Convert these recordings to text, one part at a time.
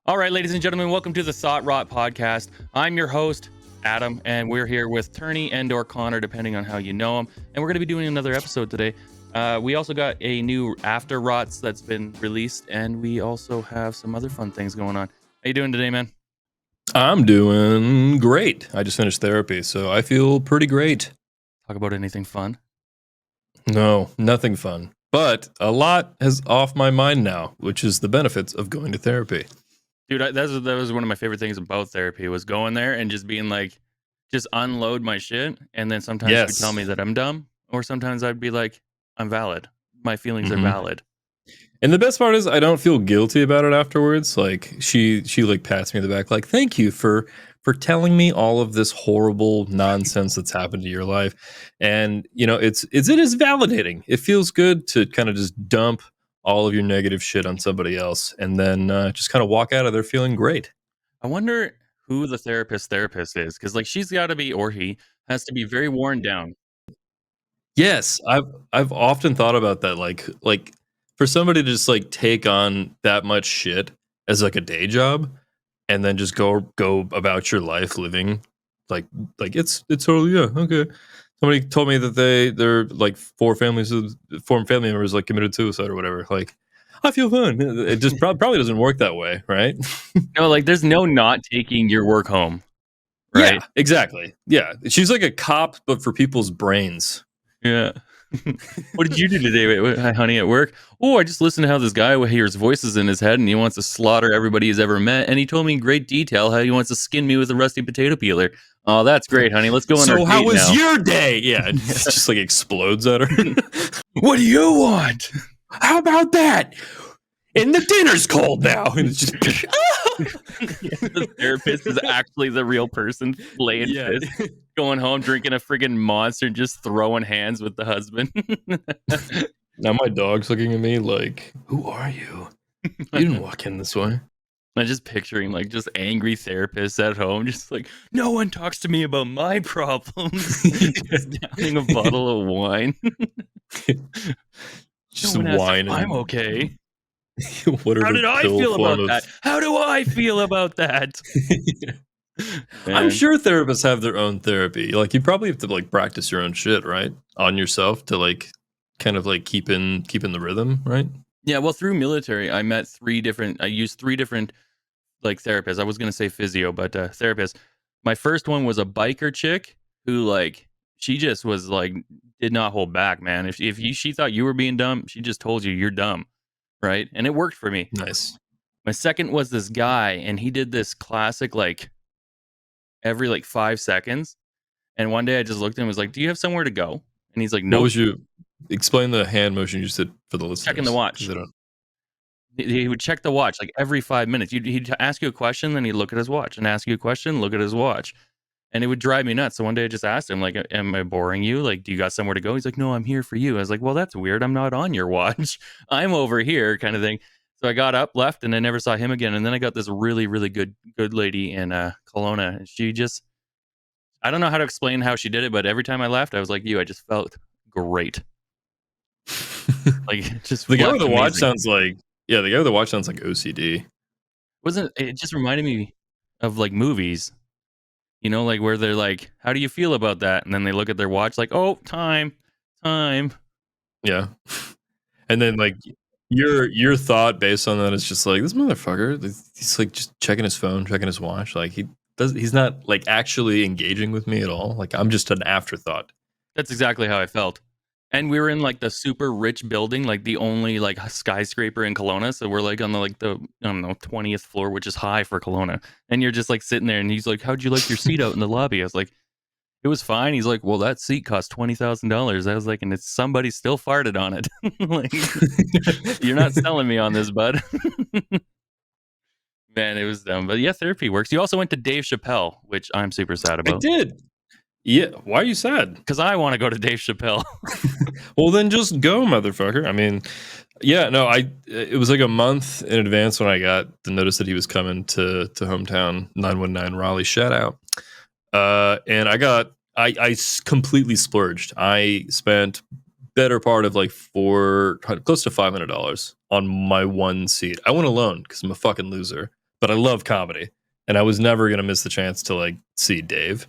All right, ladies and gentlemen, welcome to the Thought Rot Podcast. I'm your host, Adam, and we're here with Turney and/or Connor, depending on how you know him. And we're going to be doing another episode today. We also got a new After Rots that's been released, and we also have some other fun things going on. How you doing today, man? I'm doing great. I just finished therapy, so I feel pretty great. Talk about anything fun? No, nothing fun. But a lot is off my mind now, which is the benefits of going to therapy. Dude, that was one of my favorite things about therapy, was going there and just being like, just unload my shit. And then sometimes you would tell me that I'm dumb, or sometimes I'd be like, I'm valid. My feelings are valid. And the best part is I don't feel guilty about it afterwards. Like she like pats me in the back, like, thank you for telling me all of this horrible nonsense that's happened to your life. And you know, it is validating. It feels good to kind of just dump all of your negative shit on somebody else and then just kind of walk out of there feeling great. I wonder who the therapist is, because like she's got to be, or he has to be very worn down. Yes, I've often thought about that. Like for somebody to just like take on that much shit as like a day job, and then just go about your life living like it's totally, yeah, okay. Somebody told me that they're like four family members like committed suicide or whatever. Like, I feel fine. It just probably doesn't work that way, right? No, like there's no not taking your work home, right? Yeah, exactly. Yeah, she's like a cop, but for people's brains. Yeah. What did you do today, honey, at work? Oh, I just listened to how this guy hears voices in his head and he wants to slaughter everybody he's ever met. And he told me in great detail how he wants to skin me with a rusty potato peeler. Oh, that's great, honey. Let's go on our date now. So how was your day? Yeah, it just like explodes at her. What do you want? How about that? And the dinner's cold now. And it's just the therapist is actually the real person laying fist, going home, drinking a friggin' Monster and just throwing hands with the husband. Now my dog's looking at me like, who are you? You didn't walk in this way. I'm just picturing like just angry therapists at home, just like, no one talks to me about my problems. Just downing a bottle of wine. Just wine. I'm okay. How did I feel about that? How do I feel about that? I'm sure therapists have their own therapy. Like, you probably have to like practice your own shit, right? On yourself to like kind of like keep in the rhythm, right? Yeah, well, through military, I used three different like therapists. I was gonna say physio, but therapists. My first one was a biker chick who like she just was like did not hold back, man. If she thought you were being dumb, she just told you you're dumb. Right? And it worked for me. Nice. My second was this guy, and he did this classic like every like 5 seconds. And one day I just looked at him and was like, do you have somewhere to go? And he's like, no. What was you explain the hand motion you just did for the listeners? Checking the watch. He would check the watch like every 5 minutes. He'd ask you a question, then he'd look at his watch, and ask you a question, look at his watch. And it would drive me nuts. So one day I just asked him, like, am I boring you? Like, do you got somewhere to go? He's like, no, I'm here for you. I was like, well, that's weird. I'm not on your watch. I'm over here, kind of thing. So I got up, left, and I never saw him again. And then I got this really, really good lady in Kelowna. And she just, I don't know how to explain how she did it, but every time I left, I was like you. I just felt great. Like, just the guy with the watch sounds like, the guy with the watch sounds like OCD. It just reminded me of like movies. You know, like where they're like, how do you feel about that? And then they look at their watch like, oh, time. Yeah. And then like your thought based on that is just like, this motherfucker, he's like just checking his phone, checking his watch. Like he's not like actually engaging with me at all. Like, I'm just an afterthought. That's exactly how I felt. And we were in like the super rich building, like the only like skyscraper in Kelowna. So we're like on the like the, I don't know, 20th floor, which is high for Kelowna. And you're just like sitting there and he's like, how'd you like your seat out in the lobby? I was like, it was fine. He's like, well, that seat cost $20,000. I was like, and it's somebody still farted on it. Like, you're not selling me on this, bud. Man, it was dumb. But yeah, therapy works. You also went to Dave Chappelle, which I'm super sad about. I did. Yeah, why are you sad? Because I want to go to Dave Chappelle. Well, then just go, motherfucker. I mean, yeah, no, it was like a month in advance when I got the notice that he was coming to hometown 919 Raleigh. Shout out. And I completely splurged. I spent better part of like close to $500 on my one seat. I went alone because I'm a fucking loser. but I love comedy, and I was never gonna miss the chance to like see Dave.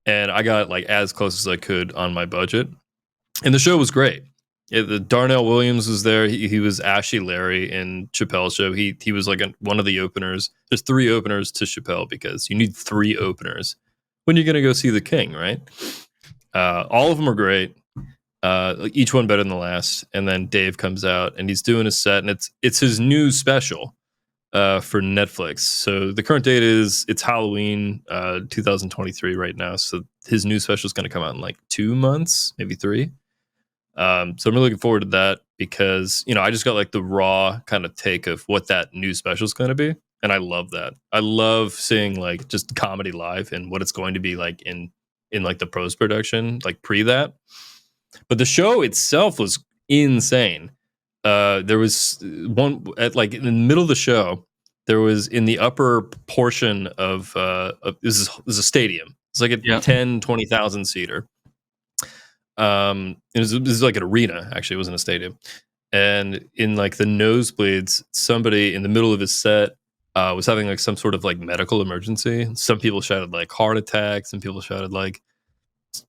And I got like as close as I could on my budget, and the show was great. The Darnell Williams was there. He was Ashy Larry in Chappelle's show. He was like one of the openers. There's 3 openers to Chappelle because you need 3 openers when you're gonna go see the King, right? All of them are great. Each one better than the last. And then Dave comes out and he's doing a set, and it's his new special for Netflix. So the current date is it's Halloween 2023 right now. So his new special is going to come out in like 2 months, maybe 3. So I'm really looking forward to that because, you know, I just got like the raw kind of take of what that new special is going to be. And I love that. I love seeing like just comedy live and what it's going to be like in like the post production, like pre that. But the show itself was insane. There was one at like in the middle of the show. There was in the upper portion of this is a stadium. It's like a 10-20,000 seater. It was like an arena. Actually, it wasn't a stadium. And in like the nosebleeds, somebody in the middle of his set was having like some sort of like medical emergency. Some people shouted like heart attack. Some people shouted like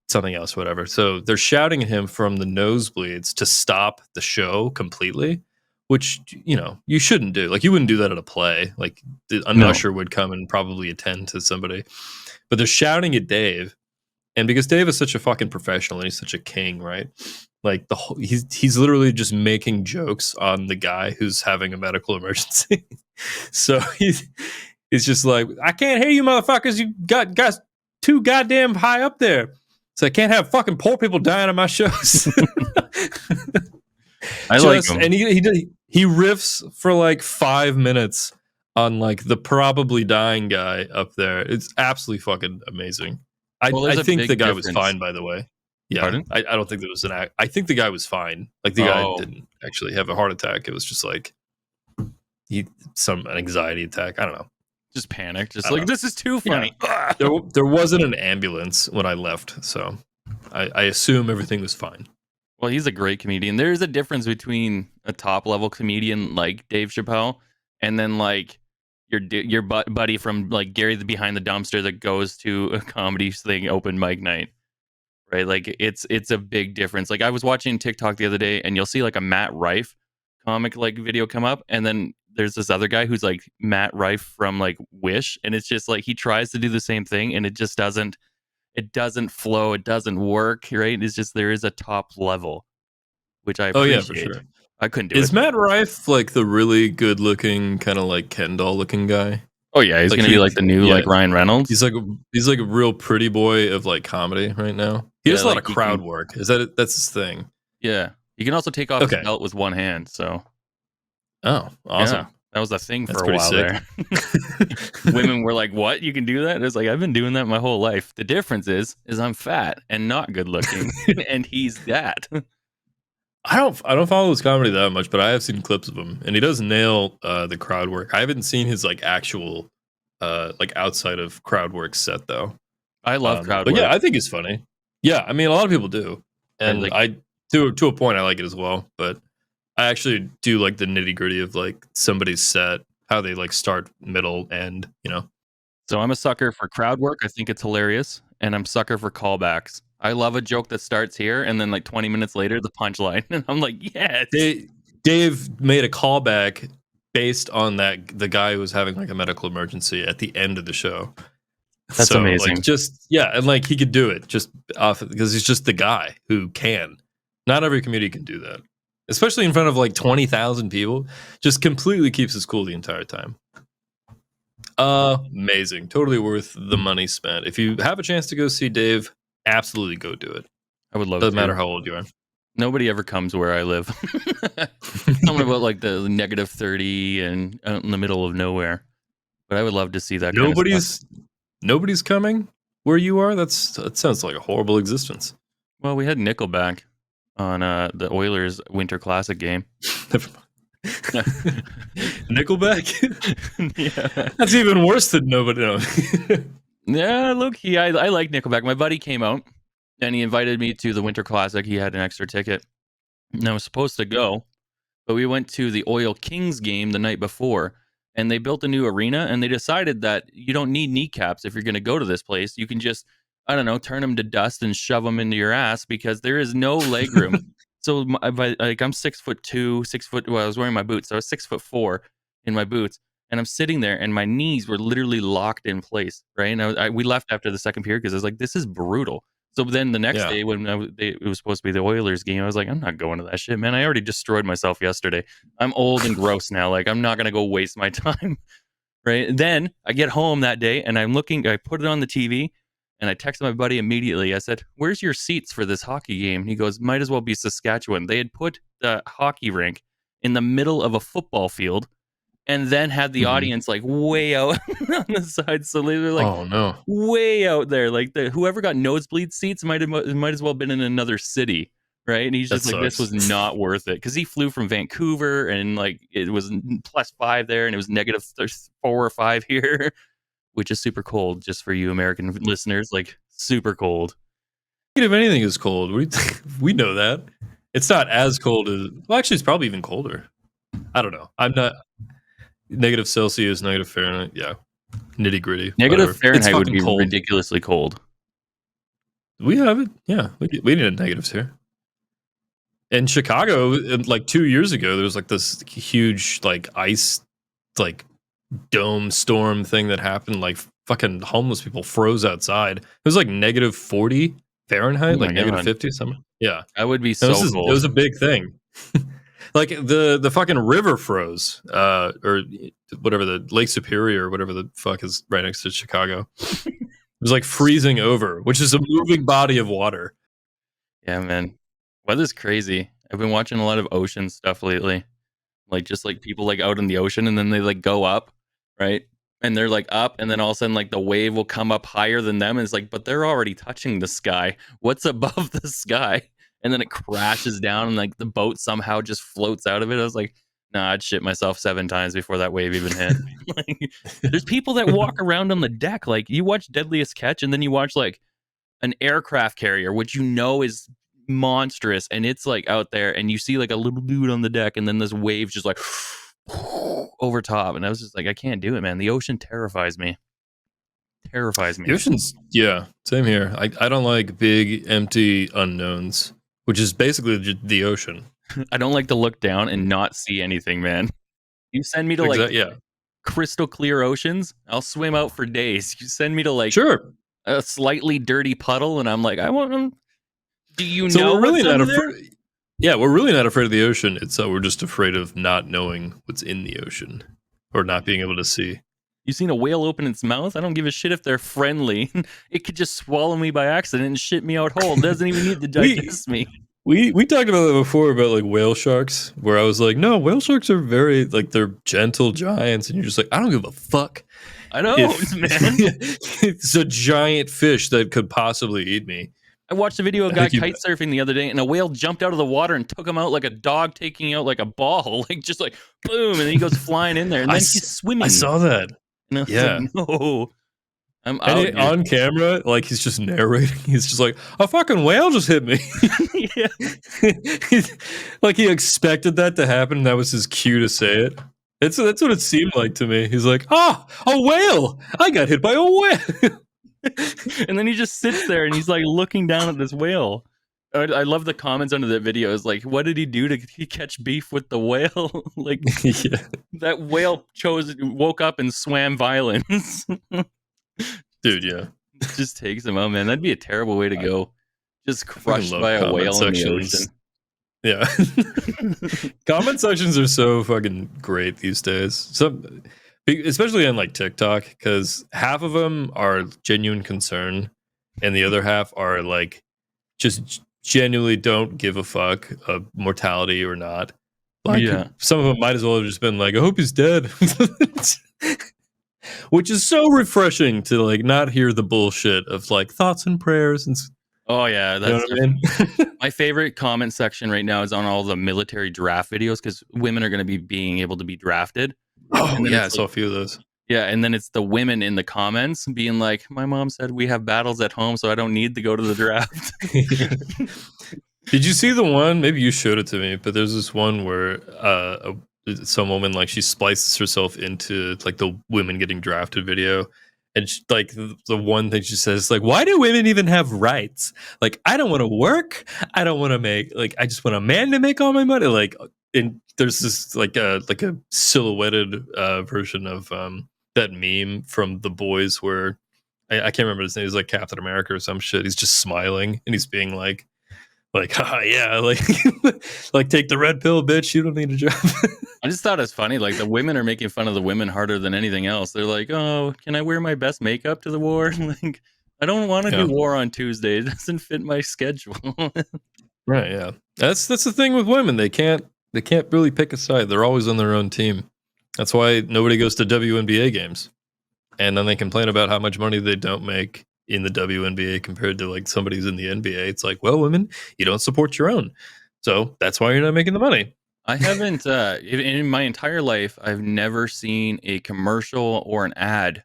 something else, whatever. So they're shouting at him from the nosebleeds to stop the show completely, which, you know, you shouldn't do. Like, you wouldn't do that at a play. Like, an usher would come and probably attend to somebody. But they're shouting at Dave. And because Dave is such a fucking professional and he's such a king, right? Like, he's literally just making jokes on the guy who's having a medical emergency. So he's just like, I can't hear you motherfuckers. You got too goddamn high up there. So I can't have fucking poor people dying on my shows. I like him. And he riffs for like 5 minutes on like the probably dying guy up there. It's absolutely fucking amazing. I think the guy was fine, by the way. Yeah, I don't think there was an act. I think the guy was fine. Like the guy didn't actually have a heart attack. It was just like an anxiety attack. I don't know. Just panicked. Just like, this is too funny. Yeah. There wasn't an ambulance when I left, so I assume everything was fine. Well, he's a great comedian. There's a difference between a top level comedian like Dave Chappelle and then like your buddy from like Gary the Behind the Dumpster that goes to a comedy thing open mic night, right? Like it's a big difference. Like I was watching TikTok the other day, and you'll see like a Matt Rife comic like video come up, and then there's this other guy who's like Matt Rife from like Wish, and it's just like he tries to do the same thing, and it just doesn't flow, it doesn't work, right? It's just there is a top level, which I appreciate. Oh yeah, for sure. I couldn't do it. Is Matt Rife like the really good looking, kind of like Ken doll looking guy? Oh yeah, he's like, gonna be like the new like Ryan Reynolds. He's like a real pretty boy of like comedy right now. He does a lot of crowd work. That's his thing? Yeah, he can also take off his belt with one hand. So, oh, awesome. Yeah, that was a thing for a while there. Women were like, "What? You can do that?" It's like, I've been doing that my whole life. The difference is I'm fat and not good looking, and he's that. I don't follow his comedy that much, but I have seen clips of him, and he does nail the crowd work. I haven't seen his like actual like outside of crowd work set though. I love crowd but work. Yeah, I think it's funny. Yeah, I mean a lot of people do, and like, I to a point I like it as well. But I actually do like the nitty gritty of like somebody's set, how they like start, middle, end. You know. So I'm a sucker for crowd work. I think it's hilarious, and I'm sucker for callbacks. I love a joke that starts here, and then like 20 minutes later, the punchline, and I'm like, yes. Dave made a callback based on the guy who was having like a medical emergency at the end of the show. That's amazing. Like, and like he could do it just off because he's just the guy who can. Not every comedian can do that, especially in front of like 20,000 people. Just completely keeps his cool the entire time. Amazing, totally worth the money spent. If you have a chance to go see Dave, absolutely go do it. I would love. Doesn't matter how old you are. Nobody ever comes where I live. Something about like the negative 30 and out in the middle of nowhere. But I would love to see that. Nobody's coming where you are. That sounds like a horrible existence. Well, we had Nickelback on the Oilers Winter Classic game. Nickelback? Yeah, that's even worse than nobody knows. Yeah, look, I like Nickelback. My buddy came out and he invited me to the Winter Classic. He had an extra ticket, and I was supposed to go, but we went to the Oil Kings game the night before, and they built a new arena, and they decided that you don't need kneecaps if you're going to go to this place. You can just, I don't know, turn them to dust and shove them into your ass because there is no leg room. So I'm 6'2", 6 foot. Well, I was wearing my boots, so I was 6'4" in my boots, and I'm sitting there, and my knees were literally locked in place, right? And we left after the second period because I was like, this is brutal. So then the next Yeah. day when it was supposed to be the Oilers game, I was like, I'm not going to that shit, man. I already destroyed myself yesterday. I'm old and gross now. Like, I'm not going to go waste my time. Right. Then I get home that day and I put it on the TV and I texted my buddy immediately. I said, where's your seats for this hockey game? And he goes, might as well be Saskatchewan. They had put the hockey rink in the middle of a football field and then had the Mhm. audience like way out on the side. So they were like Oh no. way out there. Like whoever got nosebleed seats might as well been in another city, right? And he's That just like, this sucks. was not worth it because he flew from Vancouver and like it was +5 there, and it was -4 or -5 here, which is super cold. Just for you American listeners, like super cold. If anything is cold, we know that. It's not as cold as, well, actually, it's probably even colder. I don't know. I'm not -Celsius, -Fahrenheit. Yeah, nitty gritty. Negative Whatever. It's Fahrenheit would fucking be cold. ridiculously cold. We have it. Yeah, we needed negatives here. In Chicago, like 2 years ago, there was like this huge like ice like dome storm thing that happened. Like fucking homeless people froze outside. It was like -40 Oh Fahrenheit, like my god, -50 something. Yeah, that would be no, so it cold. was a big thing. Like the fucking river froze, or whatever, the Lake Superior or whatever the fuck is right next to Chicago. It was like freezing over, which is a moving body of water. Yeah, man, weather's crazy. I've been watching a lot of ocean stuff lately. Like, just, like, people, like, out in the ocean, and then they, like, go up, right? And they're, like, up, and then all of a sudden, like, the wave will come up higher than them, and it's like, "But they're already touching the sky. What's above the sky?" And then it crashes down, and, like, the boat somehow just floats out of it. I was like, "Nah, I'd shit myself 7 times before that wave even hit." Like, there's people that walk around on the deck, like, you watch Deadliest Catch, and then you watch, like, an aircraft carrier, which you know is monstrous, and it's like out there, and you see like a little dude on the deck, and then this wave just like over top, and I was just like, I can't do it, man. The ocean terrifies me. Terrifies The me. ocean's, yeah, same here. I don't like big empty unknowns, which is basically the ocean. I don't like to look down and not see anything, man. You send me to like Exactly. Yeah. crystal clear oceans, I'll swim out for days. You send me to like Sure. a slightly dirty puddle, and I'm like, I want. Do you So know we're really what's not under there? afraid. Yeah, we're really not afraid of the ocean. It's we're just afraid of not knowing what's in the ocean or not being able to see. You seen a whale open its mouth? I don't give a shit if they're friendly. It could just swallow me by accident and shit me out whole. It doesn't even need to We digest me. we talked about that before about like whale sharks, where I was like, no, whale sharks are very like they're gentle giants, and you're just like, I don't give a fuck I know, if man. it's a giant fish that could possibly eat me. I watched a video of a I guy think you. kite surfing the other day, and a whale jumped out of the water and took him out like a dog taking out like a ball, like just like boom, and then he goes flying in there, and I, then s- he's I swimming. saw that. And I was like, Yeah. no, I'm And out, dude. on camera, like he's just narrating. He's just like, a fucking whale just hit me. Yeah. Like he expected that to happen. And that was his cue to say it. That's what it seemed like to me. He's like, a whale! I got hit by a whale. And then he just sits there and he's like looking down at this whale. I love the comments under that video. It's like, what did he do to catch beef with the whale? Like Yeah, that whale woke up and swam violence. dude. Yeah, Just takes him out, man. That'd be a terrible way to go. Just I fucking crushed love by a comment whale in the sections. ocean. Yeah, comment sections are so fucking great these days. Especially on like TikTok, because half of them are genuine concern, and the other half are like just genuinely don't give a fuck of mortality or not. Like Yeah. some of them might as well have just been like, I hope he's dead. Which is so refreshing to like not hear the bullshit of like thoughts and prayers and Oh yeah, you know that's what I mean? my favorite comment section right now is on all the military draft videos because women are going to be being able to be drafted. Oh And then yeah, I it's saw like, a few of those. yeah, and then it's the women in the comments being like, "My mom said we have battles at home, so I don't need to go to the draft." Did you see the one? Maybe you showed it to me, but there's this one where some woman like she splices herself into like the women getting drafted video. And she, like the one thing she says, like, why do women even have rights? Like, I don't want to work. I don't want to make like I just want a man to make all my money. Like, and there's this like a silhouetted version of that meme from The Boys where I can't remember his name. He's like Captain America or some shit. He's just smiling and he's being like, haha, yeah, like, like take the red pill, bitch. You don't need a job. I just thought it's funny. Like the women are making fun of the women harder than anything else. They're like, "Oh, can I wear my best makeup to the war?" Like, I don't want to do Yeah, war on Tuesday. It doesn't fit my schedule. right. Yeah, that's the thing with women. They can't really pick a side. They're always on their own team. That's why nobody goes to WNBA games, and then they complain about how much money they don't make in the WNBA compared to like somebody's in the NBA. It's like, well, women, you don't support your own, so that's why you're not making the money. I haven't in my entire life. I've never seen a commercial or an ad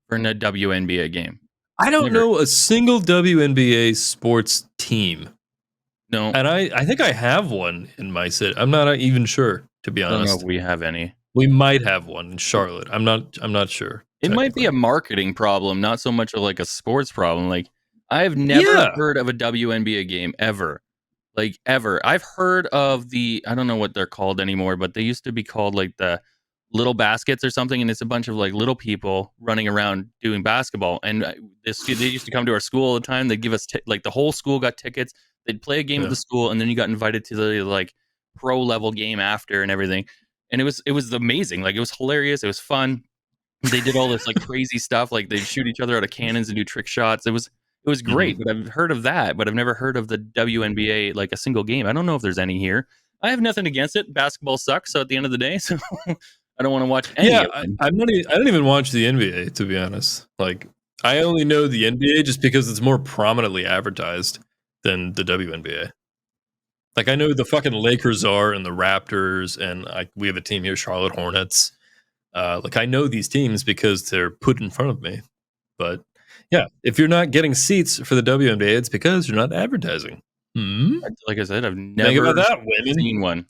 for a WNBA game. I don't Never. know a single WNBA sports team. No, And I think I have one in my city. I'm not even sure, to be I don't know if honest. we have any. We might have one in Charlotte. I'm not sure It might be technically. a marketing problem, not so much of like a sports problem. Like I have never Yeah. heard of a WNBA game ever. Like ever. I've heard of I don't know what they're called anymore, but they used to be called like the little baskets or something, and it's a bunch of like little people running around doing basketball. And they used to come to our school all the time. They'd give us like the whole school got tickets. They'd play a game at Yeah. the school, and then you got invited to the like pro level game after and everything. And it was amazing. Like it was hilarious. It was fun. They did all this like crazy stuff, like they'd shoot each other out of cannons and do trick shots. It was great, Mhm. but I've heard of that, but I've never heard of the WNBA like a single game. I don't know if there's any here. I have nothing against it. Basketball sucks, so at the end of the day, so I don't want to watch any Yeah, of them. I don't even watch the NBA, to be honest. Like, I only know the NBA just because it's more prominently advertised than the WNBA. Like, I know who the fucking Lakers are and the Raptors, and we have a team here, Charlotte Hornets. Like, I know these teams because they're put in front of me. But yeah, if you're not getting seats for the WNBA, it's because you're not advertising. Hmm? Like I said, I've Think about never that, women. seen one.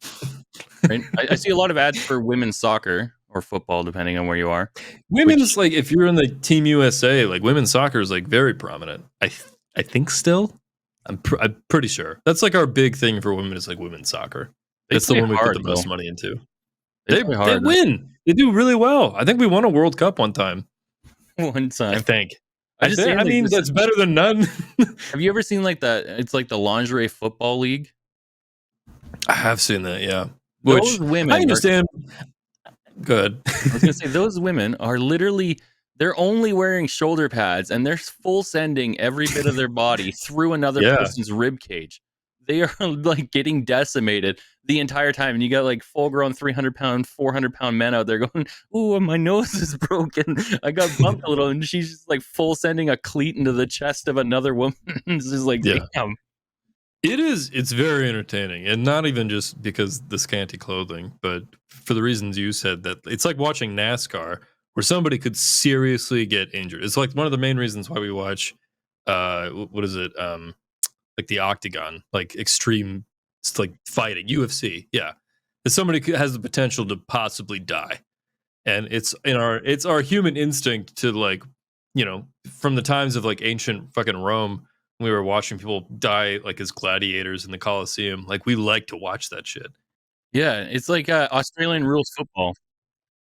Right? I see a lot of ads for women's soccer or football, depending on where you are. Women's Which like if you're in the Team USA, like women's soccer is like very prominent. I think still. I'm pretty sure that's like our big thing for women is like women's soccer. they That's the play one we put hard the though. most money into. They play They hard win. They do really well. I think we won a World Cup one time. one I time. think. I'm just saying, I like mean this. that's better than none. Have you ever seen like it's like the lingerie football league? I have seen that. Yeah. Those Which I women are understand. Good. I was gonna say those women are literally they're only wearing shoulder pads and they're full sending every bit of their body through another Yeah. person's rib cage. They are like getting decimated the entire time. And you got like full grown 300-pound, 400-pound men out there going, "Ooh, my nose is broken. I got bumped a little." And she's just like full sending a cleat into the chest of another woman. It's just like, Yeah. damn. It is. It's very entertaining, and not even just because the scanty clothing, but for the reasons you said. That it's like watching NASCAR, where somebody could seriously get injured. It's like one of the main reasons why we watch. What is it? Like the Octagon, like extreme, it's like fighting UFC. Yeah, that somebody has the potential to possibly die, and it's our human instinct to like, from the times of like ancient fucking Rome we were watching people die like as gladiators in the Colosseum. Like we like to watch that shit. Yeah, it's like Australian rules football.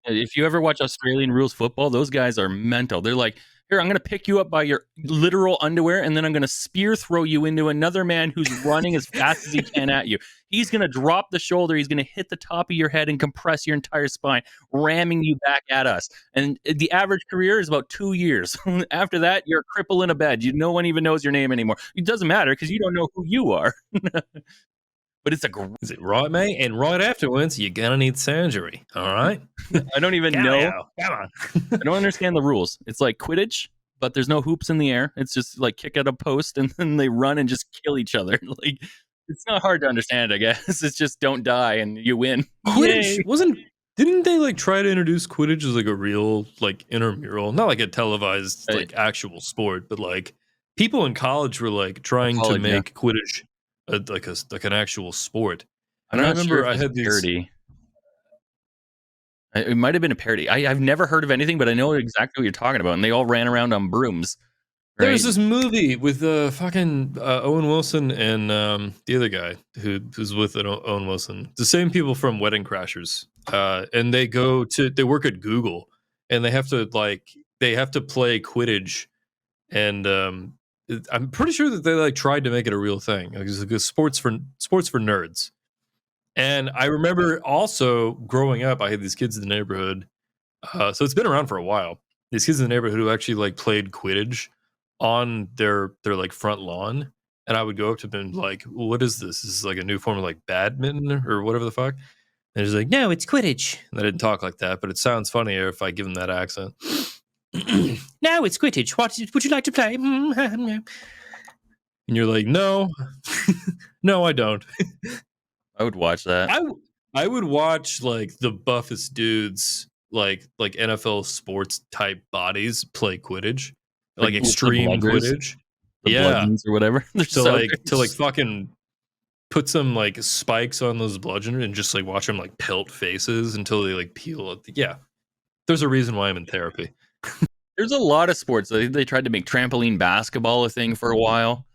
If you ever watch Australian rules football, those guys are mental. They're like, "Here, I'm going to pick you up by your literal underwear, and then I'm going to spear throw you into another man who's running as fast as he can at you. He's going to drop the shoulder. He's going to hit the top of your head and compress your entire spine, ramming you back at us. And the average career is about 2 years. After that, you're a cripple in a bed. No one even knows your name anymore. It doesn't matter because you don't know who you are. But it's a Is it right, mate? And right afterwards, you're gonna need surgery. All right. I don't even know. Cameo. Come on. I don't understand the rules. It's like Quidditch, but there's no hoops in the air. It's just like kick at a post and then they run and just kill each other. Like it's not hard to understand, I guess. It's just don't die and you win. Yay. Quidditch wasn't. Didn't they like try to introduce Quidditch as like a real like intramural, not like a televised Right. like actual sport, but like people in college were like trying to College, yeah. make Quidditch like an actual sport. I'm And I not sure remember if I it's had these. parody. It might have been a parody. I've never heard of anything, but I know exactly what you're talking about. And they all ran around on brooms, There's right? this movie with fucking Owen Wilson and the other guy who's with Owen Wilson. The same people from Wedding Crashers. And they work at Google, and they have to play Quidditch, and I'm pretty sure that they like tried to make it a real thing. Like, it's like sports for nerds. And I remember also growing up, I had these kids in the neighborhood. So it's been around for a while. These kids in the neighborhood who actually like played Quidditch on their like front lawn, and I would go up to them and like, "What is this? This is like a new form of like badminton or whatever the fuck." And they're just like, "No, it's Quidditch." And I didn't talk like that, but it sounds funnier if I give them that accent. No, it's Quidditch. What would you like to play? And you're like, "No, no, I don't." I would watch that. I would watch like the buffest dudes, like NFL sports type bodies play Quidditch, like With the extreme bludgers, Quidditch. the Yeah, bludgeons or whatever. They're to so like fucking put some like spikes on those bludgeons and just like watch them like pelt faces until they like peel. Yeah, there's a reason why I'm in therapy. There's a lot of sports. They tried to make trampoline basketball a thing for a while.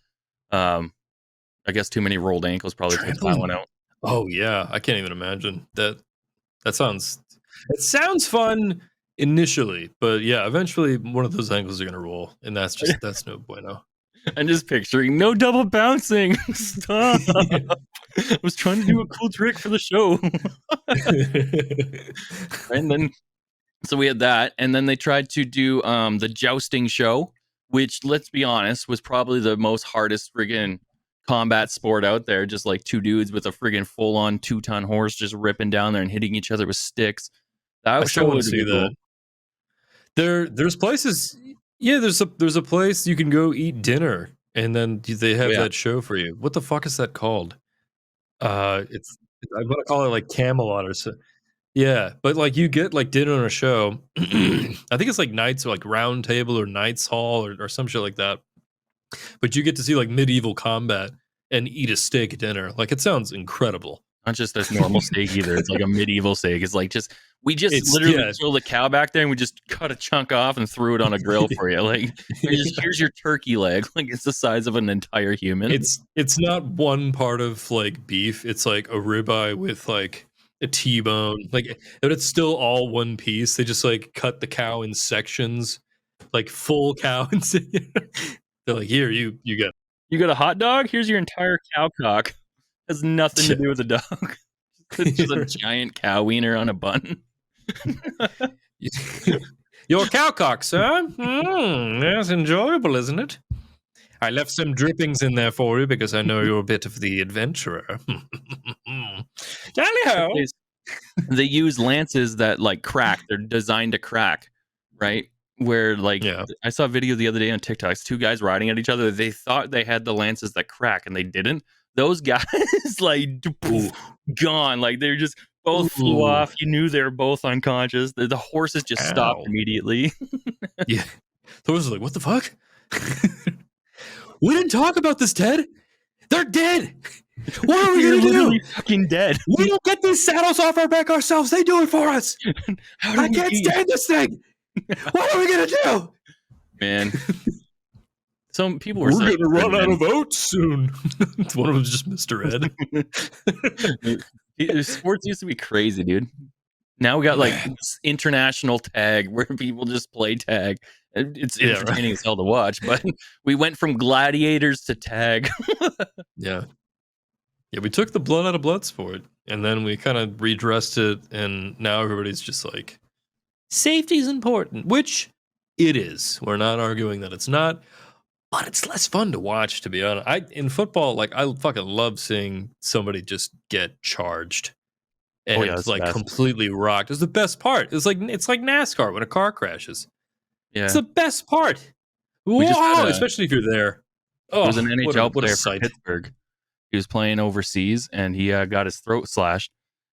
I guess too many rolled ankles probably took that one out. Oh yeah, I can't even imagine that. It sounds fun initially, but yeah, eventually one of those ankles are gonna roll, and that's no bueno. I'm just picturing no double bouncing. Stop. I was trying to do a cool trick for the show. And then so we had that, and then they tried to do the jousting show, which, let's be honest, was probably the most hardest friggin' combat sport out there. Just like two dudes with a friggin' full-on 2-ton horse just ripping down there and hitting each other with sticks. I That still show want to would see be cool. that. There's places. Yeah, there's a place you can go eat dinner, and then they have that show for you. What the fuck is that called? It's I want to call it like Camelot or so. Yeah, but like you get like dinner on a show. I think it's like Knights or like Round Table or Knights Hall or some shit like that. But you get to see like medieval combat and eat a steak dinner. Like, it sounds incredible. Not just a normal steak either. It's like a medieval steak. It's like we literally throw the cow back there and we just cut a chunk off and threw it on a grill for you. Like, here's your turkey leg. Like, it's the size of an entire human. It's not one part of like beef. It's like a ribeye with like a T-bone. Like, but it's still all one piece. They just like cut the cow in sections, like full cow. They're like, here, you got a hot dog? Here's your entire cow cock. Has nothing to do with the dog. It's just a giant cow wiener on a bun. Your cow cock, sir? That's enjoyable, isn't it? I left some drippings in there for you because I know you're a bit of the adventurer. Tally-ho! They use lances that like crack. They're designed to crack, right? Where like I saw a video the other day on TikTok. It's two guys riding at each other. They thought they had the lances that crack, and they didn't. Those guys like gone. Like they're just both flew off. You knew they were both unconscious. The horses just stopped immediately. Yeah, the horses like, what the fuck? We didn't talk about this, Ted. They're dead. What are we gonna do? Fucking dead. We don't get these saddles off our back ourselves. They do it for us. I can't stand this thing. What are we gonna do, man? Some people were gonna run out of oats soon. One of them's just Mr. Ed. Sports used to be crazy, dude. Now we got like this international tag where people just play tag. It's entertaining as hell to watch, but we went from gladiators to tag. Yeah, we took the blood out of Bloodsport, and then we kind of redressed it, and now everybody's just like, safety is important, which it is. We're not arguing that it's not. But it's less fun to watch, to be honest. In football, like, I fucking love seeing somebody just get charged and it's like completely rocked. It's the best part. It's like NASCAR when a car crashes. Yeah, it's the best part. Wow, especially if you're there. There was an NHL player from Pittsburgh. He was playing overseas and he got his throat slashed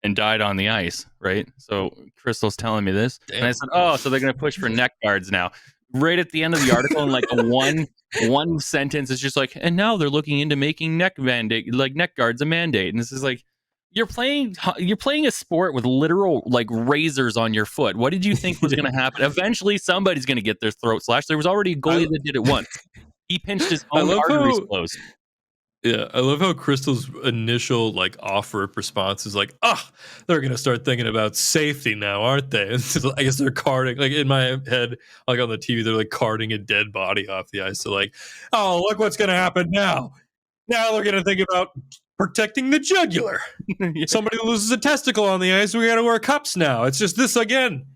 and died on the ice. Right. So Crystal's telling me this, and I said, "Oh, so they're gonna push for neck guards now." Right at the end of the article, in like a one sentence, it's just like, and now they're looking into making neck guards a mandate. And this is like, You're playing a sport with literal like razors on your foot. What did you think was going to happen? Eventually, somebody's going to get their throat slashed. There was already a I goalie that did it once. He pinched his I own love arteries how closed. yeah, I love how Crystal's initial like off-rip response is like, "Ah, they're gonna start thinking about safety now, aren't they?" And so I guess they're carting like in my head, like on the TV, they're like carting a dead body off the ice. So like, oh, look what's gonna happen now. Now they're gonna think about protecting the jugular. Yeah. Somebody loses a testicle on the ice, we gotta wear cups now. It's just this again.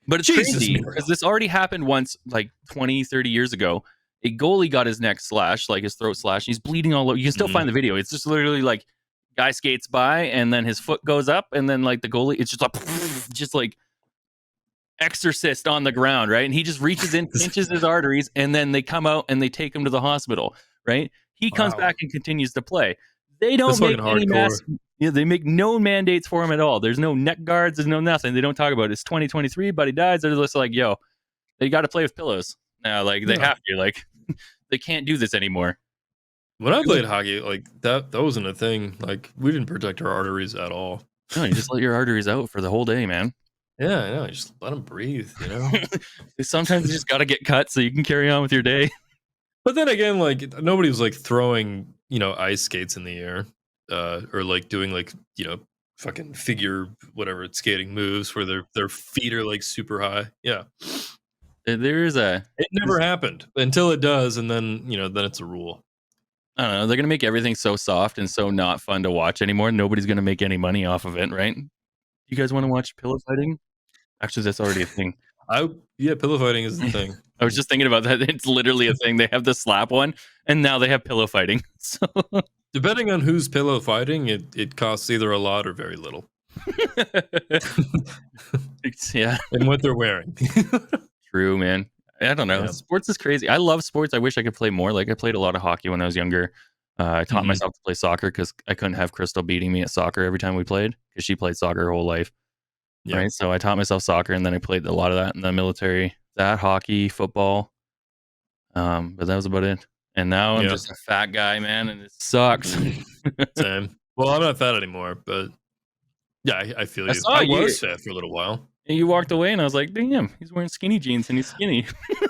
But it's Jesus, crazy Muriel. because this already happened once, like 20, 30 years ago. A goalie got his neck slashed, like his throat slashed. He's bleeding all over. You can still Mhm. find the video. It's just literally like guy skates by and then his foot goes up and then like the goalie, it's just like just like exorcist on the ground, right? And he just reaches in, pinches his arteries, and then they come out and they take him to the hospital, right? He comes Wow. back and continues to play. They That's don't make fucking any hardcore. they make no mandates for him at all. There's no neck guards, there's no nothing. They don't talk about it. It's 2023, but he dies. They're just like, yo, they got to play with pillows now. Like they Yeah. have to. Like they can't do this anymore. When I played hockey, like that wasn't a thing. Like we didn't protect our arteries at all. No, you just let your arteries out for the whole day, man. Yeah, I know. Just let them breathe, you know. Sometimes you just got to get cut so you can carry on with your day. But then again, like nobody was like throwing, ice skates in the air, or like doing like fucking figure whatever skating moves where their feet are like super high. Yeah, There is a it never happened until it does, and then then it's a rule. I don't know. They're gonna make everything so soft and so not fun to watch anymore. Nobody's gonna make any money off of it, right? You guys want to watch pillow fighting? Actually, that's already a thing. Yeah, pillow fighting is the thing. I was just thinking about that. It's literally a thing. They have the slap one, and now they have pillow fighting. So Depending on who's pillow fighting, it costs either a lot or very little, yeah, and what they're wearing. true, man. I don't know. Yeah. Sports is crazy. I love sports. I wish I could play more. Like I played a lot of hockey when I was younger. I taught Mhm. myself to play soccer because I couldn't have Crystal beating me at soccer every time we played because she played soccer her whole life. Yeah. Right. So I taught myself soccer and then I played a lot of that in the military, that hockey, football. But that was about it. And now I'm Yeah. just a fat guy, man, and it sucks. Same. Well, I'm not fat anymore, but yeah, I feel I you. saw I you. was fat for a little while. And you walked away, and I was like, "Damn, he's wearing skinny jeans and he's skinny."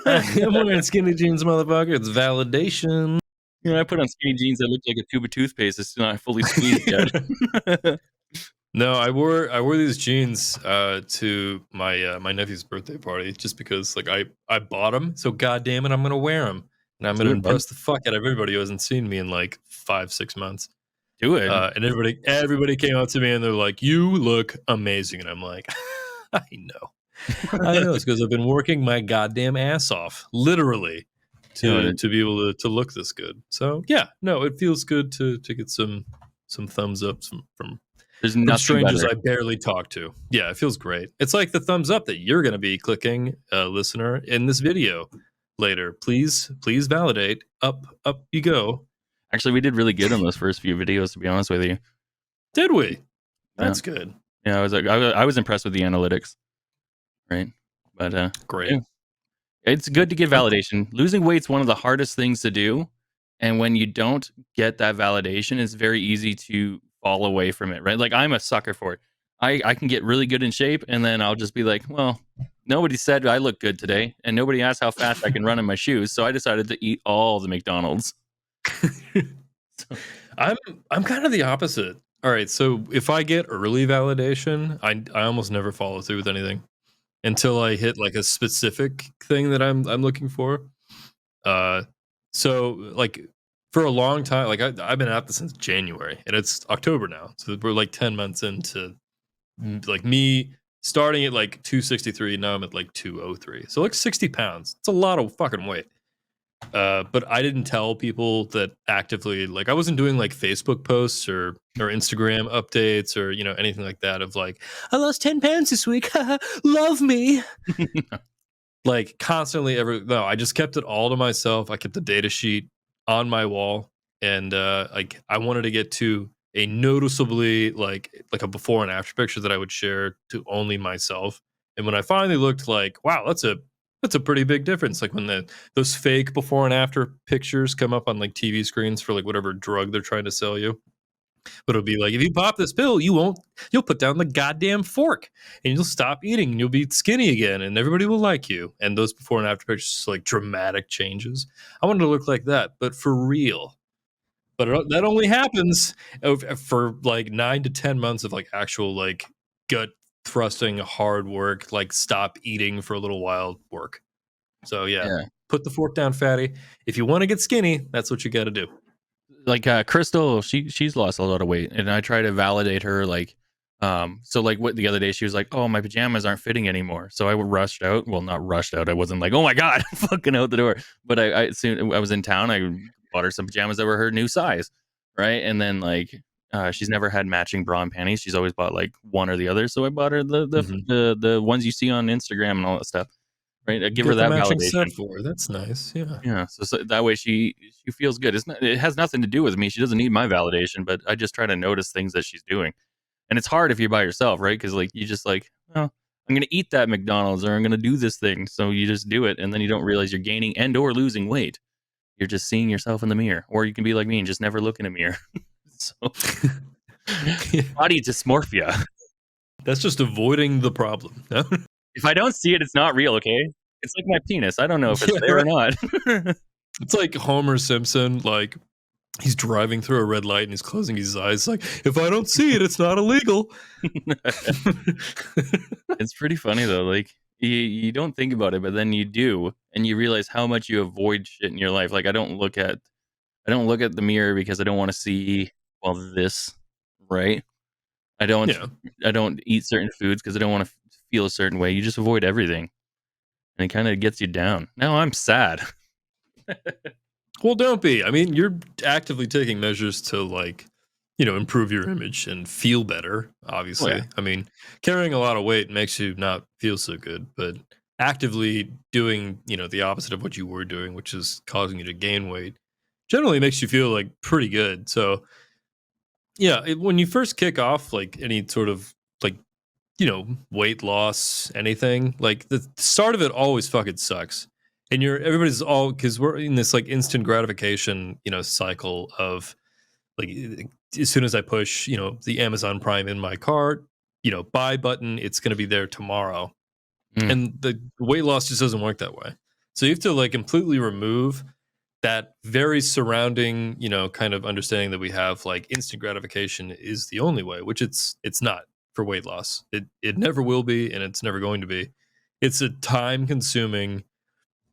I'm wearing skinny jeans, motherfucker. It's validation. I put on skinny jeans that look like a tube of toothpaste. It's not fully squeezed yet. No, I wore these jeans to my nephew's birthday party just because like I bought them. So goddamn it, I'm gonna wear them, and I'm Do gonna it, bud. impress the fuck out of everybody who hasn't seen me in like 5-6 months. Do it. And everybody came up to me and they're like, "You look amazing," and I'm like, "I know." I know it's because I've been working my goddamn ass off, literally, Do it. to be able to look this good. So yeah, no, it feels good to get some thumbs up from There's nothing strangers better. I barely talk to. Yeah, it feels great. It's like the thumbs up that you're going to be clicking, listener, in this video later. Please validate. Up you go. Actually, we did really good on those first few videos, to be honest with you. Did we? Yeah, That's good. yeah. I was impressed with the analytics, right? But Great. yeah. It's good to get validation. Losing weight's one of the hardest things to do, and when you don't get that validation, it's very easy to fall away from it, right? Like I'm a sucker for it. I can get really good in shape, and then I'll just be like, well, nobody said I look good today, and nobody asked how fast I can run in my shoes, so I decided to eat all the McDonald's. I'm kind of the opposite. All right, so if I get early validation, I almost never follow through with anything until I hit like a specific thing that I'm looking for. So like for a long time, like I've been at this since January, and it's October now, so we're like 10 months into like me starting at like 263. Now I'm at like 203, so like 60 pounds. It's a lot of fucking weight. But I didn't tell people that actively, like I wasn't doing like Facebook posts or Instagram updates or anything like that of like I lost 10 pounds this week. Love me. Like constantly no, I just kept it all to myself. I kept the data sheet on my wall, and like I wanted to get to a noticeably like a before and after picture that I would share to only myself. And when I finally looked, like, wow, that's a pretty big difference. Like when those fake before and after pictures come up on like TV screens for like whatever drug they're trying to sell you. But it'll be like, if you pop this pill, you'll put down the goddamn fork and you'll stop eating and you'll be skinny again and everybody will like you. And those before and after pictures, like dramatic changes. I wanted to look like that, but for real. But that only happens for like 9 to 10 months of like actual like gut thrusting hard work, like stop eating for a little while work. So yeah, Yeah. put the fork down, fatty. If you want to get skinny, that's what you got to do. Like Crystal, she's lost a lot of weight, and I try to validate her. Like, so like what the other day she was like, "Oh, my pajamas aren't fitting anymore," so I rushed out. Well, not rushed out. I wasn't like, "Oh my god," fucking out the door. But I soon I was in town. I bought her some pajamas that were her new size, right? And then like. She's never had matching bra and panties. She's always bought like one or the other. So I bought her Mhm. the ones you see on Instagram and all that stuff. Right? I give her Get the that matching set validation. for her. That's nice. Yeah. Yeah, so that way she feels good. It has nothing to do with me. She doesn't need my validation, but I just try to notice things that she's doing. And it's hard if you're by yourself, right? Because like you just like, oh, I'm gonna eat that McDonald's or I'm gonna do this thing. So you just do it, and then you don't realize you're gaining and or losing weight. You're just seeing yourself in the mirror, or you can be like me and just never look in a mirror. So body dysmorphia. That's just avoiding the problem. If I don't see it, it's not real. Okay, it's like my penis. I don't know if it's Yeah, there or right. not. It's like Homer Simpson, like he's driving through a red light and he's closing his eyes. Like, if I don't see it, it's not illegal. It's pretty funny though. Like you don't think about it, but then you do, and you realize how much you avoid shit in your life. Like I don't look at the mirror because I don't want to see well this, right? I don't Yeah. I don't eat certain foods because I don't want to feel a certain way. You just avoid everything, and it kind of gets you down. Now I'm sad. Well, don't be. I mean, you're actively taking measures to like, improve your image and feel better, Oh yeah, obviously. I mean, carrying a lot of weight makes you not feel so good, but actively doing, the opposite of what you were doing, which is causing you to gain weight, generally makes you feel like pretty good. So, yeah, when you first kick off like any sort of like, weight loss, anything, like the start of it always fucking sucks. And everybody's all because we're in this like instant gratification, cycle of like as soon as I push, the Amazon Prime in my cart, buy button, it's going to be there tomorrow. mm. And the weight loss just doesn't work that way. So you have to like completely remove that very surrounding, kind of understanding that we have like instant gratification is the only way, which it's not for weight loss. It never will be and it's never going to be. It's a time consuming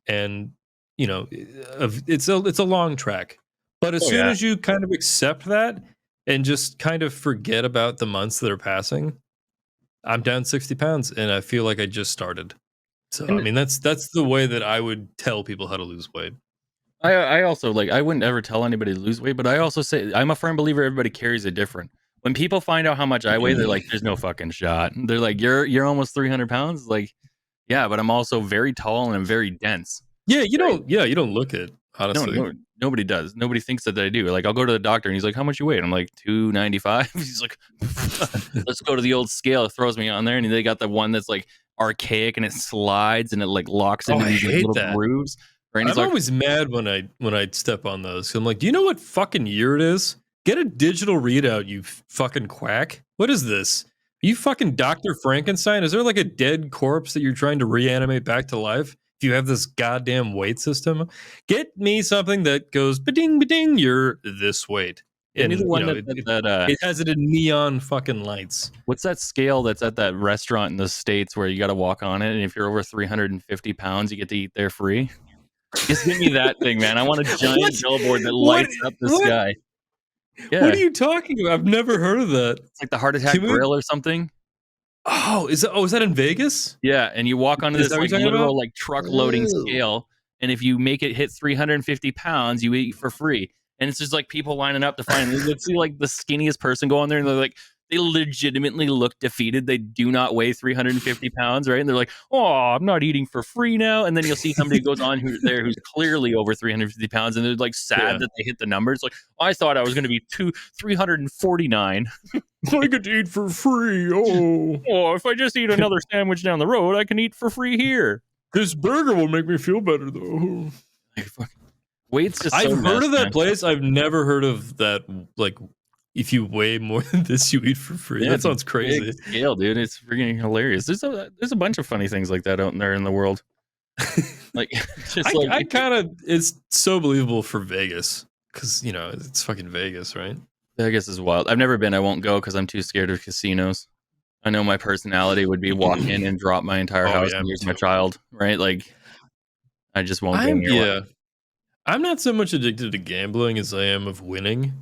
and it's a long track. But as Oh soon yeah. as you kind of accept that and just kind of forget about the months that are passing, I'm down 60 pounds and I feel like I just started. So I And mean that's the way that I would tell people how to lose weight. I also like I wouldn't ever tell anybody to lose weight, but I also say I'm a firm believer everybody carries it different. When people find out how much I weigh, they're like, "There's no fucking shot." They're like, "You're almost 300 pounds." Like, yeah, but I'm also very tall and I'm very dense, right? Yeah, you don't look it, No, honestly. no, nobody does. Nobody thinks that I do. Like, I'll go to the doctor and he's like, "How much you weigh?" And I'm like, 295. He's like, "Let's go to the old scale." It throws me on there, and they got the one that's like archaic and it slides and it like locks Oh, into I these like hate little that. grooves. Right? And he's I'm like, always mad when I step on those. 'Cause I'm like, "Do you know what fucking year it is? Get a digital readout, you fucking quack. What is this? Are you fucking Dr. Frankenstein? Is there like a dead corpse that you're trying to reanimate back to life? If you have this goddamn weight system, get me something that goes ba-ding, ba-ding, you're this weight." "Give me the And, one that's it at it that it has it in neon fucking lights. what's that scale that's at that restaurant in the States where you got to walk on it, and if you're over 350 pounds, you get to eat there free." Just give me that thing, man. I want a What? giant billboard that What? lights up the What? sky. What Yeah, are you talking about? I've never heard of that. it's like the Heart Attack Can we Grill or something. is that in Vegas? Yeah, and you walk onto Is that this, what like, you're talking about? literal, like, truck loading Oh. scale, and if you make it hit 350 pounds, you eat for free, and it's just, like, people lining up to find let's see, like, the skinniest person go on there, and they're like they legitimately look defeated, they do not weigh 350 pounds, right? And they're like, "Oh, I'm not eating for free now," and then you'll see somebody who goes on who's clearly over 350 pounds, and they're, like, sad Yeah. that they hit the numbers, like, "I thought I was gonna be 349. I get to eat for free. Oh, Oh, if I just eat another sandwich down the road, I can eat for free here." this burger will make me feel better though. Like, fuck, weight's just I've so heard messed, of that man. place. I've never heard of that like if you weigh more than this, you eat for free. Yeah, That it's a sounds big crazy. scale, dude. It's freaking hilarious. There's a bunch of funny things like that out there in the world. Like, just like I if you kind of it's so believable for Vegas because it's fucking Vegas, right? Vegas is wild. I've never been. I won't go because I'm too scared of casinos. I know my personality would be walk in and drop my entire Oh house yeah, and me lose my too. child, right? Like, I just won't go I'm near one. yeah. I'm not so much addicted to gambling as I am of winning.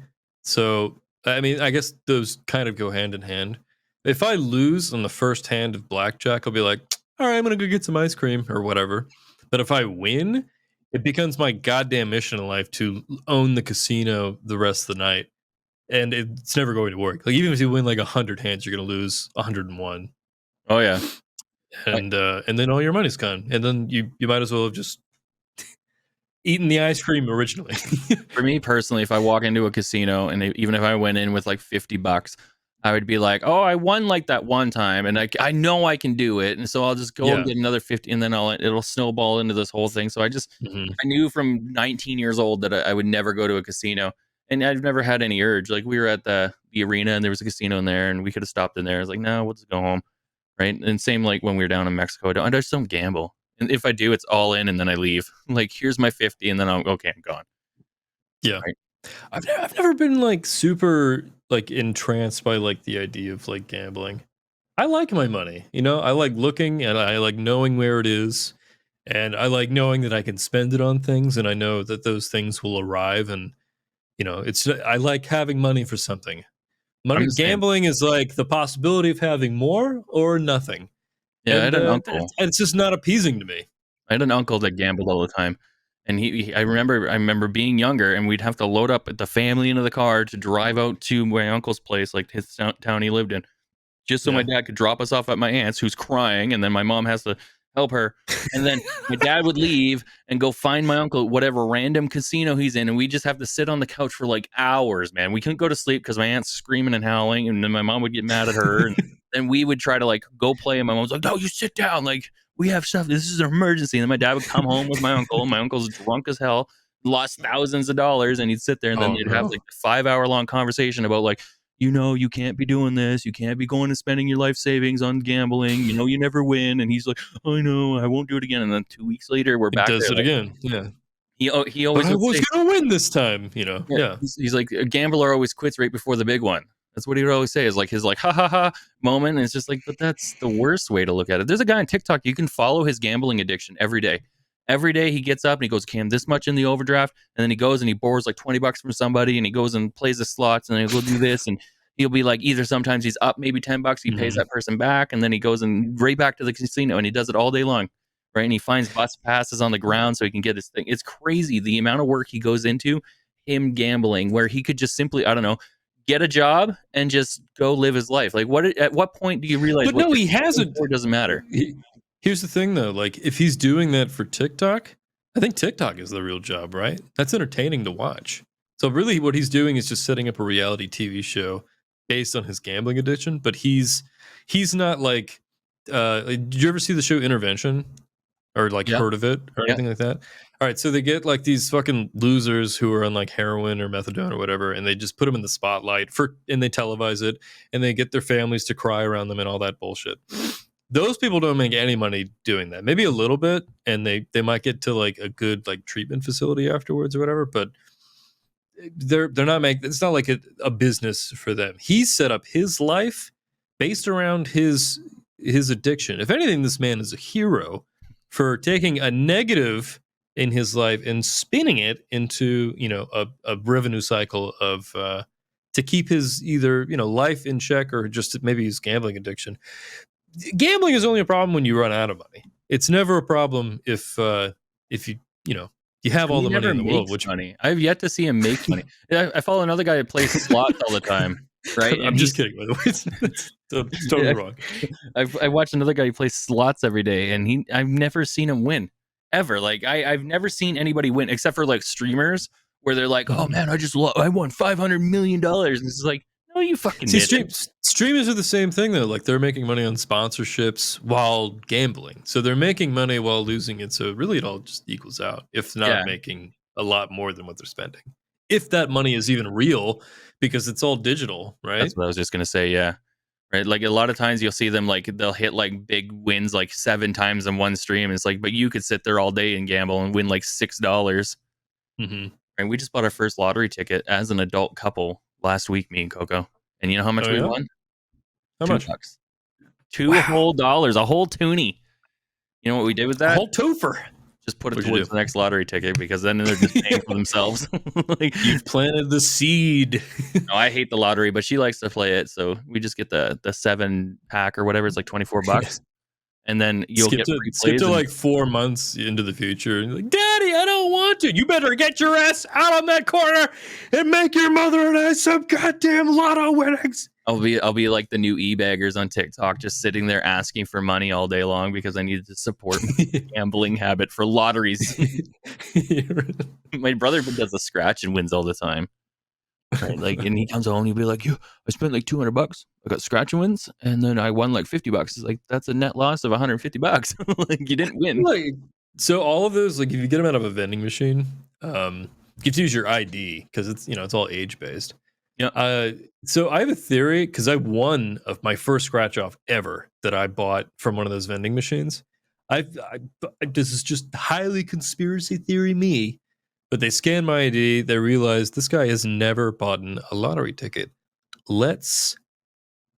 So, I mean, I guess those kind of go hand in hand. If I lose on the first hand of blackjack, I'll be like, all right, I'm going to go get some ice cream or whatever. But if I win, it becomes my goddamn mission in life to own the casino the rest of the night. And it's never going to work. Like, even if you win like 100 hands, you're going to lose 101. Oh yeah. I, And then all your money's gone. And then you might as well have just eaten the ice cream originally. for me personally, if I walk into a casino and even if I went in with like $50, I would be like, oh, I won like that one time, and I know I can do it, and so I'll just go and Yeah. get another 50, and then it'll snowball into this whole thing. So Mhm. I knew from 19 years old that I would never go to a casino, and I've never had any urge. Like we were at the arena, and there was a casino in there, and we could have stopped in there. I was like, no, we'll just go home, right? And same like when we were down in Mexico, I just don't gamble. And if I do, it's all in, and then I leave. Like, here's my 50, and then I'm okay, I'm gone. Yeah. Right? I've never been like super like entranced by like the idea of like gambling. I like my money, I like looking and I like knowing where it is, and I like knowing that I can spend it on things, and I know that those things will arrive, and it's I like having money for something. I'm Money the same. gambling is like the possibility of having more or nothing, Yeah, I and had an it's, uncle. it's just not appeasing to me. I had an uncle that gambled all the time, and I remember being younger, and we'd have to load up the family into the car to drive out to my uncle's place, like his town he lived in, just so my Yeah. dad could drop us off at my aunt's, who's crying, and then my mom has to help her. And then my dad would leave and go find my uncle at whatever random casino he's in, and we just have to sit on the couch for like hours, man. We couldn't go to sleep because my aunt's screaming and howling, and then my mom would get mad at her, and then we would try to like go play, and my mom's like, "No, you sit down. Like we have stuff. This is an emergency." And then my dad would come home with my uncle. And my uncle's drunk as hell, lost thousands of dollars, and he'd sit there, and then Oh they'd have no. like a 5 hour long conversation about like, you can't be doing this. You can't be going and spending your life savings on gambling. You never win. And he's like, I know, I won't do it again. And then 2 weeks later, we're It back does there. it Like again. Yeah. he But always I would was say, gonna win this time. yeah, Yeah. he's like, a gambler always quits right before the big one. That's what he would always say, is like his like ha ha ha moment. And it's just like, but that's the worst way to look at it. There's a guy on TikTok, you can follow his gambling addiction every day. Every day he gets up and he goes, Cam, this much in the overdraft. And then he goes and he borrows like $20 from somebody, and he goes and plays the slots, and then he'll go do this. And he'll be like, either sometimes he's up maybe $10, he pays Mhm. that person back, and then he goes and right back to the casino, and he does it all day long. Right. And he finds bus passes on the ground so he can get his thing. It's crazy the amount of work he goes into him gambling, where he could just simply, I don't know, get a job and just go live his life. Like, at what point do you realize But what no, you're he gambling hasn't. for doesn't matter? He, here's the thing, though. Like, if he's doing that for TikTok, I think TikTok is the real job, right? That's entertaining to watch. So really, what he's doing is just setting up a reality TV show based on his gambling addiction. But he's not like. Did you ever see the show Intervention? Or like Yeah. heard of it or Yeah. anything like that. All right, so they get like these fucking losers who are on like heroin or methadone or whatever, and they just put them in the spotlight and they televise it, and they get their families to cry around them and all that bullshit. Those people don't make any money doing that. Maybe a little bit, and they might get to like a good like treatment facility afterwards or whatever, but they're not making it's not like a business for them. He's set up his life based around his addiction. If anything, this man is a hero for taking a negative in his life and spinning it into a revenue cycle of to keep his either life in check or just maybe his gambling addiction. Gambling is only a problem when you run out of money. It's never a problem if you have all He the money never in the world, makes which money. I've yet to see him make money. I follow another guy who plays slots all the time, right? I'm And just he's kidding, by the way. It's totally wrong. I watched another guy who plays slots every day, and I've never seen him win ever. Like I've never seen anybody win except for like streamers where they're like, "Oh Mhm. man, I won $500 million," and it's like, no, you fucking See, didn't. streamers are the same thing though. Like they're making money on sponsorships while gambling, so they're making money while losing it. So really, it all just equals out, if not Yeah, making a lot more than what they're spending. if that money is even real, because it's all digital, That's right? what I was just gonna say, yeah. Right, like, a lot of times you'll see them, like, they'll hit, like, big wins, like, 7 times in one stream, it's like, but you could sit there all day and gamble and win, like, $6. Mhm. And we just bought our first lottery ticket as an adult couple last week, me and Coco, and you know how much Oh, we yeah? won? How 2 much? bucks. 2 whole Wow. dollars, a whole toonie. You know what we did with A that? whole twofer. Just put it What'd you towards do? the next lottery ticket because then they're just paying for themselves. Like, You've planted the seed. no, I hate the lottery, but she likes to play it, so we just get the 7 pack or whatever, it's like 24 Yeah. bucks, and then you'll Skip get to free skip plays to, and like, 4 months into the future, and you're like, "Daddy, I don't want to." "You better get your ass out on that corner and make your mother and I some goddamn lotto winnings." I'll be like the new e-baggers on TikTok, just sitting there asking for money all day long because I needed to support my gambling habit for lotteries. My brother does a scratch and wins all the time. Right, like, and he comes home and he'll be like, "You, I spent like 200 bucks. I got scratch and wins, and then I won like 50 bucks." It's like, that's a net loss of 150 bucks. Like, you didn't win. Like, so all of those, like, if you get them out of a vending machine, you get to use your ID because it's, it's all age based. Yeah. Uh, so I have a theory because I won of my first scratch off ever that I bought from one of those vending machines. This is just highly conspiracy theory me, but they scanned my ID. They realized this guy has never bought a lottery ticket. Let's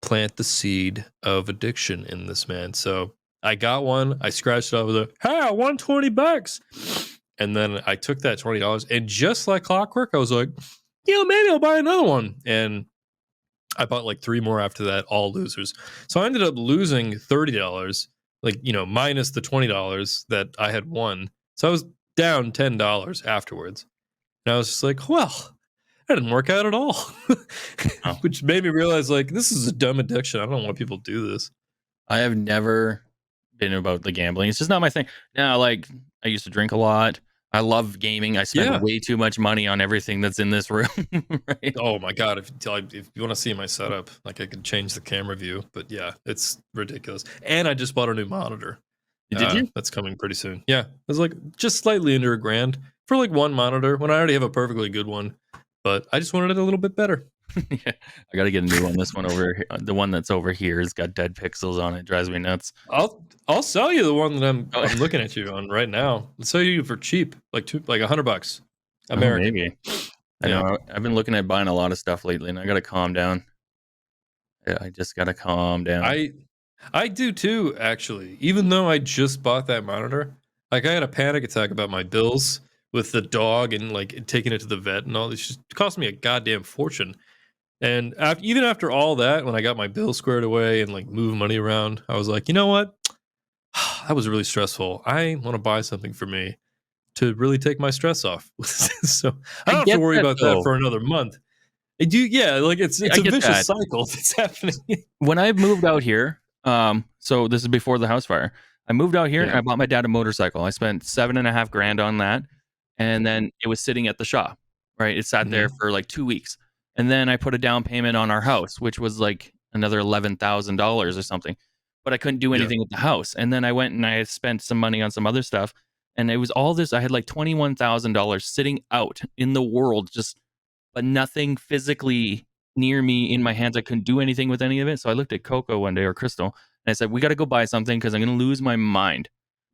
plant the seed of addiction in this man. So I got one. I scratched it off with a, "Hey, I won 20 bucks." And then I took that $20 and just like clockwork, I was like, maybe I'll buy another one. And I bought like 3 more after that, all losers. So I ended up losing $30, like, minus the $20 that I had won. So I was down $10 afterwards. And I was just like, well, that didn't work out at all. Oh, Which made me realize, like, this is a dumb addiction. I don't know why people do this. I have never been about the gambling. It's just not my thing. Now, like, I used to drink a lot. I love gaming. I spend Yeah. way too much money on everything that's in this room. Right? Oh my god! If you want to see my setup, like, I could change the camera view, but yeah, it's ridiculous. And I just bought a new monitor. Did you? That's coming pretty soon. Yeah, it's like just slightly under $1,000 for like one monitor when I already have a perfectly good one, but I just wanted it a little bit better. Yeah, I gotta get a new one. This one over here, the one that's over here has got dead pixels on it. It drives me nuts. I'll sell you the one that I'm Oh, I'm looking at you on right now. I'll sell you for cheap, like $100, oh, American. maybe. I Yeah. know. I've been looking at buying a lot of stuff lately, and I gotta calm down. Yeah, I just gotta calm down. I do too, actually. Even though I just bought that monitor, like, I had a panic attack about my bills with the dog and like taking it to the vet and all this. Just cost me a goddamn fortune. And even after all that, when I got my bill squared away and like moved money around, I was like, you know what? That was really stressful. I want to buy something for me to really take my stress off. So I I don't have to get worry that about that though. for another month. Yeah, like it's I a get vicious that. cycle that's happening. When I moved out here, so this is before the house fire. I moved out here and Yeah. I bought my dad a motorcycle. I spent 7.5 grand on that, and then it was sitting at the shop. Right, it sat there Mhm. for like 2 weeks, and then I put a down payment on our house, which was like another $11,000 or something. But I couldn't do Yeah. anything with the house, and then I went and I spent some money on some other stuff, and it was all this. I had like $21,000 sitting out in the world, just but nothing physically near me in my hands. I couldn't do anything with any of it. So I looked at Coco one day or Crystal and I said, "We got to go buy something because I'm going to lose my mind."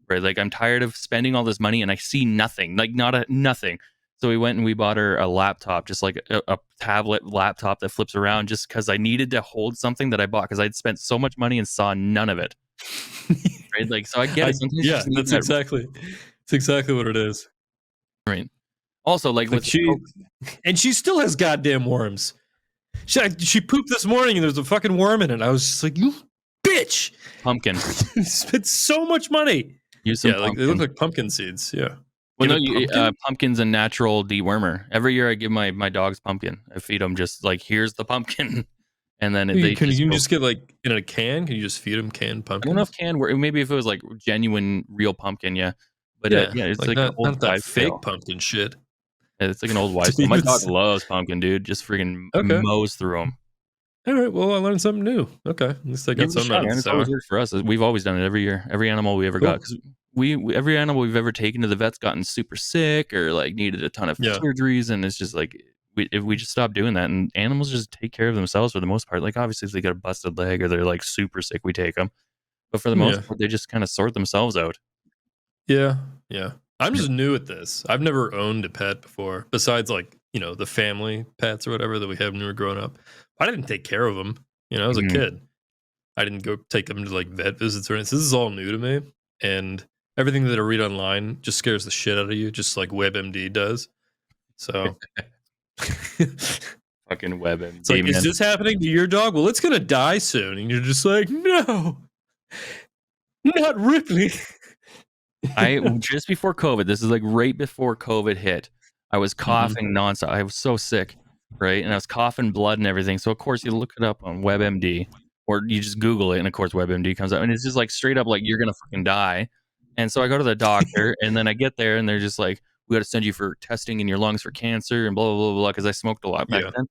Right. Like, I'm tired of spending all this money and I see nothing, like not a nothing. So we went and we bought her a laptop, just like a tablet laptop that flips around, just because I needed to hold something that I bought because I'd spent so much money and saw none of it. Right. Like, so I get it. Sometimes you Yeah, just need that's that. exactly what it is. Right. Also, like Like, with she still has goddamn worms. She pooped this morning and there's a fucking worm in it. I was just like, you bitch! pumpkin, You spent so much money. use some Yeah, like they look pumpkin. like pumpkin seeds. Yeah. Well, Give no, it pumpkin? pumpkin's a natural dewormer. Every year I give my dogs pumpkin. I feed them just like, "Here's the pumpkin," and then You they can just you go. just get, like, in a can? Can you just feed them canned I don't know if pumpkins? canned were maybe if it was like genuine real pumpkin, yeah. But, Yeah, yeah, it's like, like an old not that wives' fake tale. pumpkin shit. Yeah, it's like an old To wives' tale. My even dog s loves pumpkin, dude. Just freaking Okay. mows through them. All right, well, I learned something new. Okay, at least I Give got it a something out shot, of man. this It's always hour. worked for us. We've always done it every year. Every animal we ever got, Cool. because every animal we've ever taken to the vet's gotten super sick or like needed a ton of Yeah, surgeries, and it's just like if we just stop doing that, and animals just take care of themselves for the most part. Like obviously, if they got a busted leg or they're like super sick, we take them. But for the most yeah, part, they just kind of sort themselves out. yeah, yeah. I'm Yep. just new at this. I've never owned a pet before, besides like the family pets or whatever that we had when we were growing up. I didn't take care of them. I was a Mhm. kid. I didn't go take them to like vet visits or anything. This is all new to me, and everything that I read online just scares the shit out of you, just like WebMD does. So it's Fucking WebMD, like, is man. this happening to your dog? Well, it's gonna die soon, and you're just like, no, not Ripley. I just before COVID, this is like right before COVID hit. I was hmm coughing nonstop. I was so sick, right? And I was coughing blood and everything. So of course you look it up on WebMD, or you just Google it, and of course WebMD comes up, and it's just like straight up like you're gonna fucking die. And so I go to the doctor, and then I get there, and they're just like, "We got to send you for testing in your lungs for cancer and blah blah blah blah," because I smoked a lot back Yeah. then.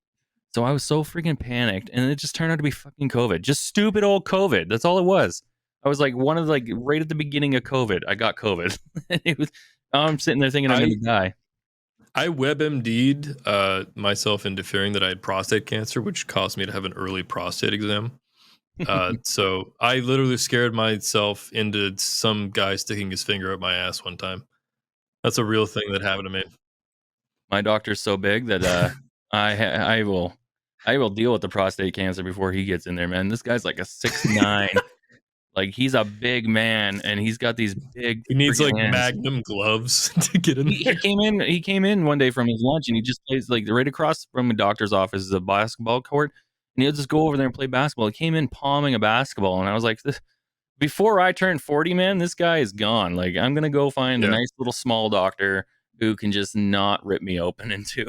So I was so freaking panicked, and it just turned out to be fucking COVID. Just stupid old COVID. That's all it was. I was like one of like right at the beginning of COVID. I got COVID. And it was. I'm sitting there thinking I'm I gonna die. I WebMD'd myself into fearing that I had prostate cancer, which caused me to have an early prostate exam. So I literally scared myself into some guy sticking his finger up my ass one time. That's a real thing that happened to me. My doctor's so big that I will deal with the prostate cancer before he gets in there, man. This guy's like a 6'9". Like he's a big man, and he's got these big He needs freaking like hands. magnum gloves to get in He there. came in. He came in one day from his lunch, and he just plays like right across from a doctor's office is a basketball court, and he'll just go over there and play basketball. He came in palming a basketball, and I was like, before I turn 40, man, this guy is gone. Like I'm gonna go find a Yeah. nice little small doctor who can just not rip me open in two.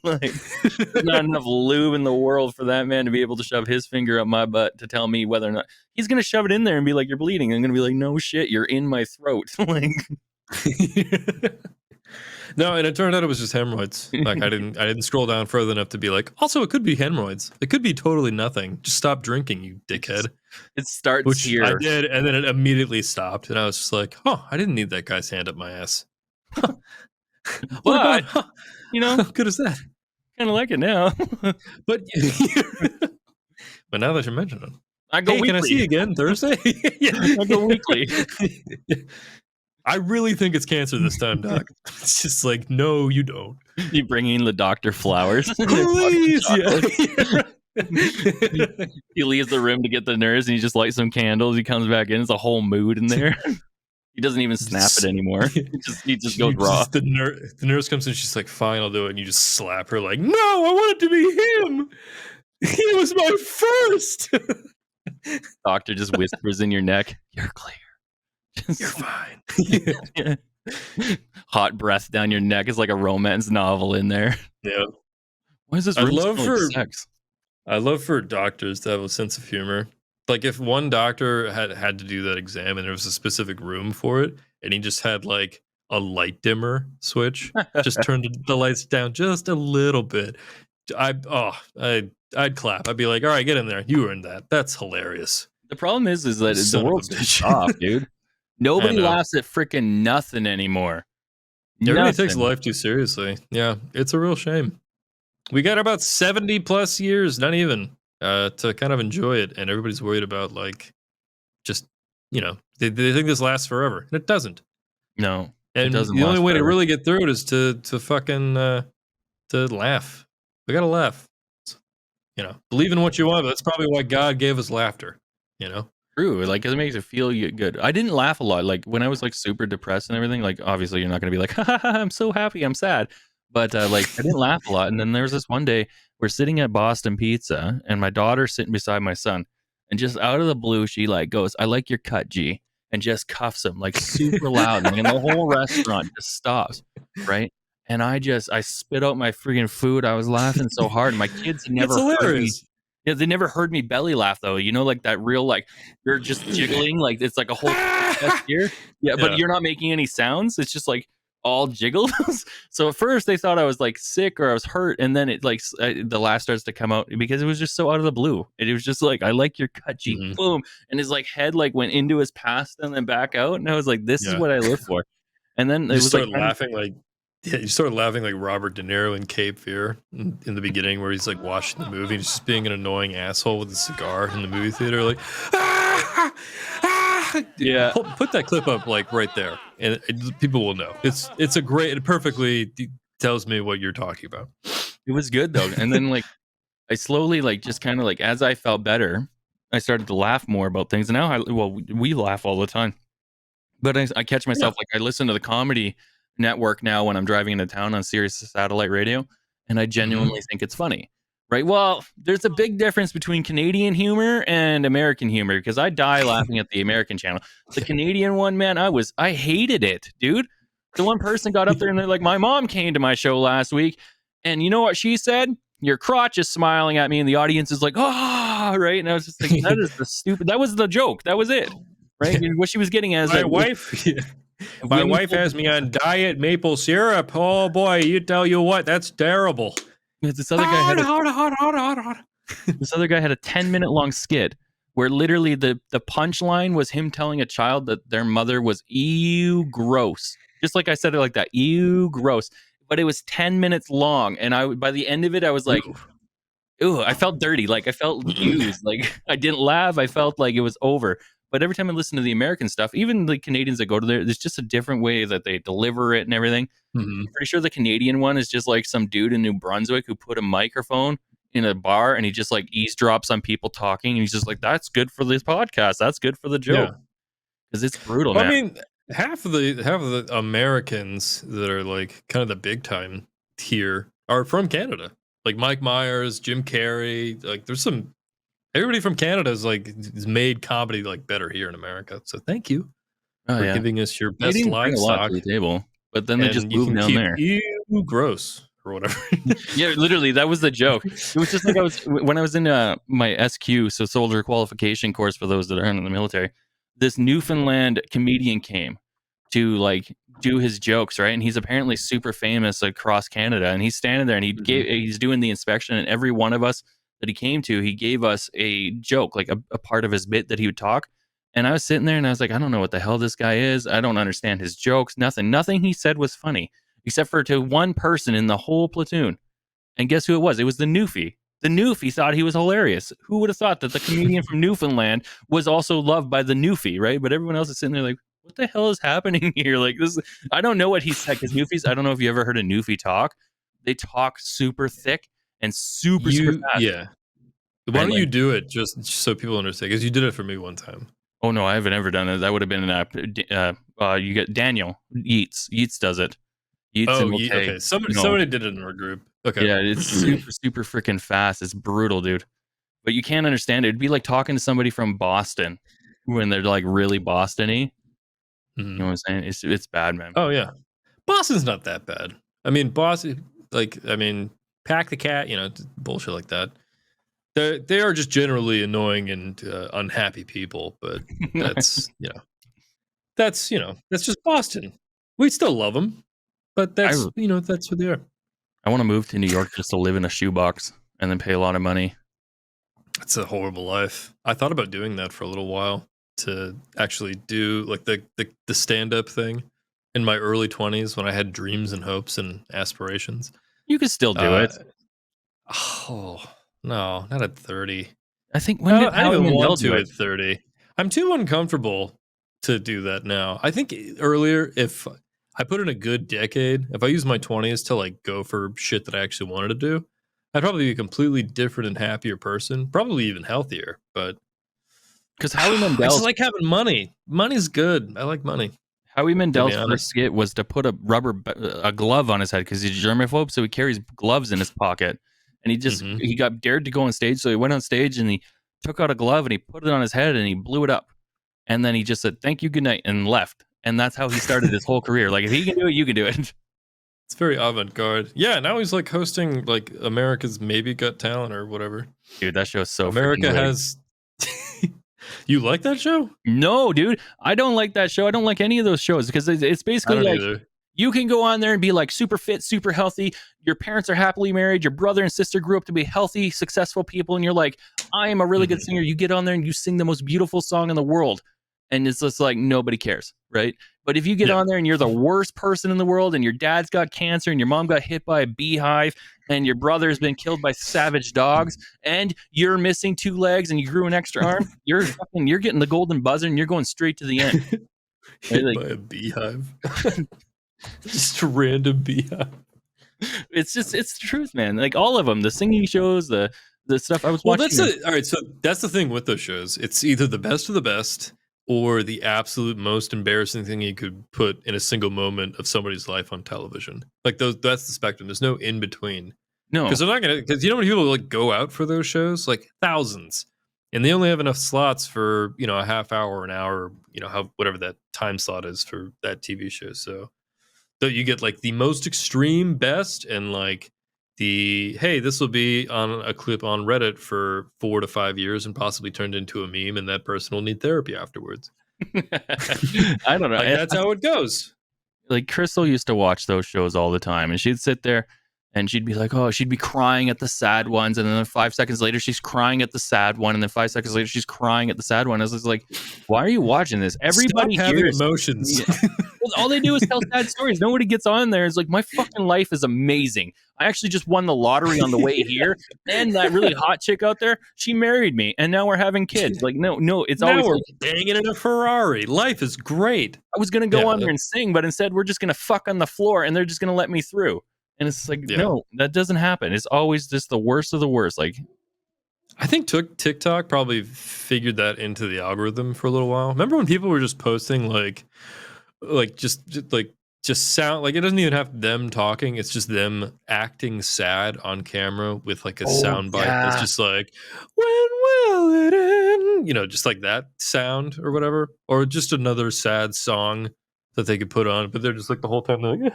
Like there's not enough lube in the world for that man to be able to shove his finger up my butt to tell me whether or not he's gonna shove it in there and be like, "You're bleeding." I'm gonna be like, "No shit, you're in my throat." Like No, and it turned out it was just hemorrhoids. Like I didn't scroll down further enough to be like, also it could be hemorrhoids. It could be totally nothing. Just stop drinking, you it just dickhead. it starts Which I here. did, and then it immediately stopped, and I was just like, "Oh, I didn't need that guy's hand up my ass." What about? But, you know, How good is that? kinda like it now. But but now that you mention it, I go hey, can I see weekly. you again Thursday? I go weekly. I really think it's cancer this time, doc. It's just like, no, you don't. You bring in the doctor flowers and their fucking Please, yeah. chocolate. He he leaves the room to get the nurse, and he just lights some candles. He comes back in. It's a whole mood in there. He doesn't even snap it anymore. He just goes raw. The nurse comes in. She's like, "Fine, I'll do it." And you just slap her like, "No, I want it to be him. He was my first. Doctor just whispers in your neck, "You're clear." You're Just fine." yeah. Hot breath down your neck. It's like a romance novel in there. Yeah, Why does this I'd room love smell like for sex? I love for doctors to have a sense of humor. Like if one doctor had to do that exam and there was a specific room for it, and he just had like a light dimmer switch, just turned the lights down just a little bit. I'd clap. I'd be like, all right, get in there. You earned that. That's hilarious. The problem is You that the son of a world's too bitch. soft, dude. I Nobody know. laughs at freaking nothing anymore. Everybody takes Nothing. life too seriously. Yeah, it's a real shame. We got about 70 plus years, not even, to kind of enjoy it. And everybody's worried about like just they think this lasts forever, and it doesn't. No, it And doesn't the only last way to forever. really get through it is to fucking to laugh. We gotta laugh. Believe in what you want. But that's probably why God gave us laughter. You know. True, like, 'cause it makes it feel good. I didn't laugh a lot, like, when I was, like, super depressed and everything, like, obviously, you're not gonna be like, "Ha ha ha, I'm so happy, I'm sad." But, like, I didn't laugh a lot, and then there was this one day, we're sitting at Boston Pizza, and my daughter's sitting beside my son, and just out of the blue, she, like, goes, "I like your cut, G," and just cuffs him, like, super loud, and the whole restaurant just stops, right? And I spit out my freaking food, I was laughing so hard, and my kids had It's never heard me. hilarious. Yeah, they never heard me belly laugh though, like that real, like, you're just jiggling, like, it's like a whole chest here. Yeah, but Yeah. you're not making any sounds, it's just like, all jiggled. So at first they thought I was like sick or I was hurt, and then it like the laugh starts to come out because it was just so out of the blue. And it was just like, I like your cut cheek, Mhm. boom, and his like head like went into his past and then back out, and I was like, this is Yeah. what I live for. And then You it was like started laughing like yeah, you started laughing like Robert De Niro in Cape Fear in the beginning where he's like watching the movie and he's just being an annoying asshole with a cigar in the movie theater, like ah, ah. yeah, Put that clip up like right there, and people will know. It's a great, it perfectly tells me what you're talking about. it was good though. And then like I slowly like just kind of like as I felt better, I started to laugh more about things. And now we laugh all the time. But I catch Yeah. myself like I listen to the comedy network now when I'm driving into town on Sirius satellite radio, and I Mhm. genuinely think it's funny. Right? Well, there's a big difference between Canadian humor and American humor because I die laughing at the American channel. The Canadian one, man, I hated it, dude. The one person got up there and they're like, my mom came to my show last week, and you know what she said? Your crotch is smiling at me, and the audience is like, ah, right? And I was just like, that was the joke. That was it. Right? And what she was getting at is My that wife, my wife whimsical. has me on diet maple syrup. Oh boy, tell you what, that's terrible. This other guy had this other guy had a 10-minute long skit where literally the punchline was him telling a child that their mother was ew gross. Just like I said it like that, ew gross. But it was 10 minutes long, and I by the end of it I was like, Ooh. ooh, I felt dirty. Like I felt used. Like I didn't laugh. I felt like it was over. But every time I listen to the American stuff, even the Canadians that go to there's just a different way that they deliver it and everything. Mhm. I'm pretty sure the Canadian one is just like some dude in New Brunswick who put a microphone in a bar and he just like eavesdrops on people talking. And he's just like, that's good for this podcast. That's good for the joke. Yeah. Because it's brutal, Well, I man. mean, half of the Americans that are like kind of the big time tier are from Canada. Like Mike Myers, Jim Carrey. Like there's some everybody from Canada is like has made comedy like better here in America. So thank you Oh, for yeah. giving us your best Canadians bring live a lot to stock, the table, but then they just and you move can down keep there. ew gross or whatever. Yeah, literally, that was the joke. It was just like when I was in my SQ, so soldier qualification course for those that are in the military. This Newfoundland comedian came to like do his jokes, right? And he's apparently super famous across Canada. And he's standing there and Mhm. he's doing the inspection, and every one of us that he came to, he gave us a joke, like a part of his bit that he would talk. And I was sitting there and I was like, I don't know what the hell this guy is. I don't understand his jokes. Nothing he said was funny, except for to one person in the whole platoon. And guess who it was? It was the Newfie. The Newfie thought he was hilarious. Who would have thought that the comedian from Newfoundland was also loved by the Newfie, right? But everyone else is sitting there like, what the hell is happening here? Like this, I don't know what he said because Newfies. I don't know if you ever heard a Newfie talk. They talk super thick and super fast. Yeah. Why Right? don't Like, you do it just so people understand? Because you did it for me one time. oh no, I haven't ever done it. That would have been you get Daniel Yeats. Yeats does it. Yeats Oh, and will okay. take. Somebody did it in our group. Okay. Yeah, it's super freaking fast. It's brutal, dude. But you can't understand it. It'd be like talking to somebody from Boston when they're like really Boston-y. You know Mhm. what I'm saying? It's bad, man. Oh yeah. Boston's not that bad. I mean, Boston, like, I mean, Pack the Cat, bullshit like that. They are just generally annoying and unhappy people, but that's that's just Boston. We still love them, but I that's who they are. I want to move to New York just to live in a shoebox and then pay a lot of money. It's a horrible life. I thought about doing that for a little while to actually do like the stand up thing in my early 20s when I had dreams and hopes and aspirations. You could still do Uh, it. oh no, not at 30. I think when did I don't Howie even Mandel want do to it? at 30. I'm too uncomfortable to do that now. I think earlier, if I put in a good decade, if I use my 20s to like go for shit that I actually wanted to do, I'd probably be a completely different and happier person, probably even healthier. But Because I just like having money. Money's good. I like money, Howie to be Mandel's first honest. skit was to put a glove on his head because he's germaphobe, so he carries gloves in his pocket. And Hmm. he got dared to go on stage, so he went on stage and he took out a glove and he put it on his head and he blew it up. And then he just said, "Thank you, good night," and left. And that's how he started his whole career. Like if he can do it, you can do it. It's very avant-garde. Yeah, now he's like hosting like America's Maybe Got Talent or whatever. Dude, that show is so freaking America rigged. has. You like that show? No, dude, I don't like that show. I don't like any of those shows because it's I basically don't like either. You can go on there and be like super fit, super healthy. Your parents are happily married. Your brother and sister grew up to be healthy, successful people. And you're like, I am a really good Mhm. singer. You get on there and you sing the most beautiful song in the world. And it's just like nobody cares, right? But if you get Yeah. on there and you're the worst person in the world and your dad's got cancer and your mom got hit by a beehive and your brother's been killed by savage dogs and you're missing two legs and you grew an extra arm, you're getting the golden buzzer and you're going straight to the end. Right? Hit Like by a beehive. Just a random beehive. it's the truth, man. Like all of them, the singing shows, the stuff I was Well, watching. all right. So that's the thing with those shows. It's either the best of the best or the absolute most embarrassing thing you could put in a single moment of somebody's life on television. Like those, that's the spectrum. There's no in between. Because No, they're not gonna. Because you know when people like go out for those shows, like thousands, and they only have enough slots for a half hour, an hour, how whatever that time slot is for that TV show. So you get like the most extreme best and like the hey, this will be on a clip on Reddit for 4 to 5 years and possibly turned into a meme, and that person will need therapy afterwards. I don't know. Like that's how it goes. Like Crystal used to watch those shows all the time, and she'd sit there and she'd be like, "Oh," she'd be crying at the sad ones, and then 5 seconds later she's crying at the sad one, and then 5 seconds later she's crying at the sad one. I was just like, "Why are you watching this? Stop Everybody having here is." emotions. Yeah. Well, all they do is tell sad stories. Nobody gets on there. It's like my fucking life is amazing. I actually just won the lottery on the way here, and that really hot chick out there, she married me, and now we're having kids. Like, no, it's Now always we're like, banging in a Ferrari. Life is great. I was gonna go Yeah, on there and sing, but instead we're just gonna fuck on the floor, and they're just gonna let me through. And it's like, yeah. no, that doesn't happen. It's always just the worst of the worst. Like, I think TikTok probably figured that into the algorithm for a little while. Remember when people were just posting just sound like it doesn't even have them talking, it's just them acting sad on camera with like a oh sound bite that's yeah, just like when will it end? Just like that sound or whatever, or just another sad song that they could put on, but they're just like the whole time they're like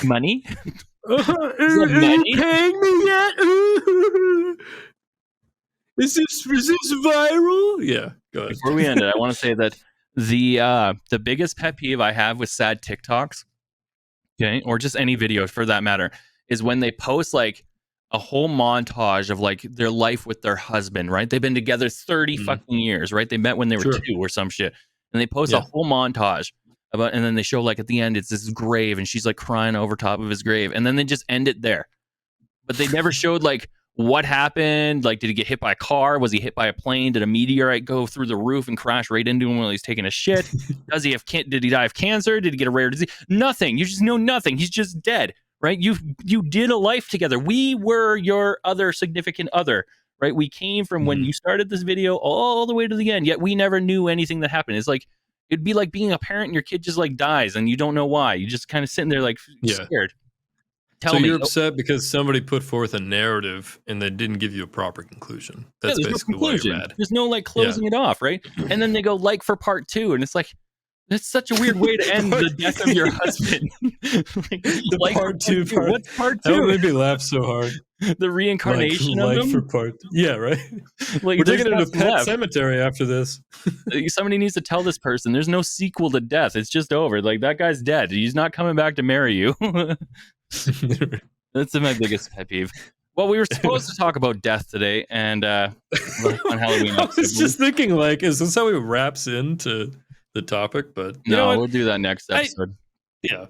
money. Is that are you money? paying me yet? Is this viral? Yeah, go ahead. Before we end it, I want to say that the biggest pet peeve I have with sad TikToks, okay, or just any video for that matter, is when they post like a whole montage of like their life with their husband, right? They've been together 30 Mhm. fucking years, right? They met when they were Sure. 2 or some shit. And they post a Yeah. whole montage about, and then they show like at the end it's this grave and she's like crying over top of his grave. And then they just end it there. But they never showed like what happened. Like, did he get hit by a car? Was he hit by a plane? Did a meteorite go through the roof and crash right into him while he's taking a shit? Does he have did he die of cancer? Did he get a rare disease? Nothing. You just know nothing. He's just dead, right? You did a life together. We were your other significant other, right? We came from when Mhm. you started this video all the way to the end, yet we never knew anything that happened. It's like it'd be like being a parent and your kid just like dies and you don't know why. You just kind of sitting there like Yeah. scared. So Tell me. you're Oh, upset because somebody put forth a narrative and they didn't give you a proper conclusion. yeah, That's there's no basically why you're conclusion. mad. There's no like Yeah. closing it off, right? And then they go like for part 2, and it's like that's such a weird way to end the death of your husband. Like for part two part. What's part That would 2? make me laugh so hard. The reincarnation of For him. part. Yeah, right. Like We're there's taking it to nothing Pet left. Cemetery after this. Somebody needs to tell this person there's no sequel to death. It's just over. Like that guy's dead. He's not coming back to marry you. That's my biggest pet peeve. Well, we were supposed to talk about death today, and on Halloween. I was just thinking, like, is this how he wraps into the topic? But you know No, what? we'll do that next episode. Yeah,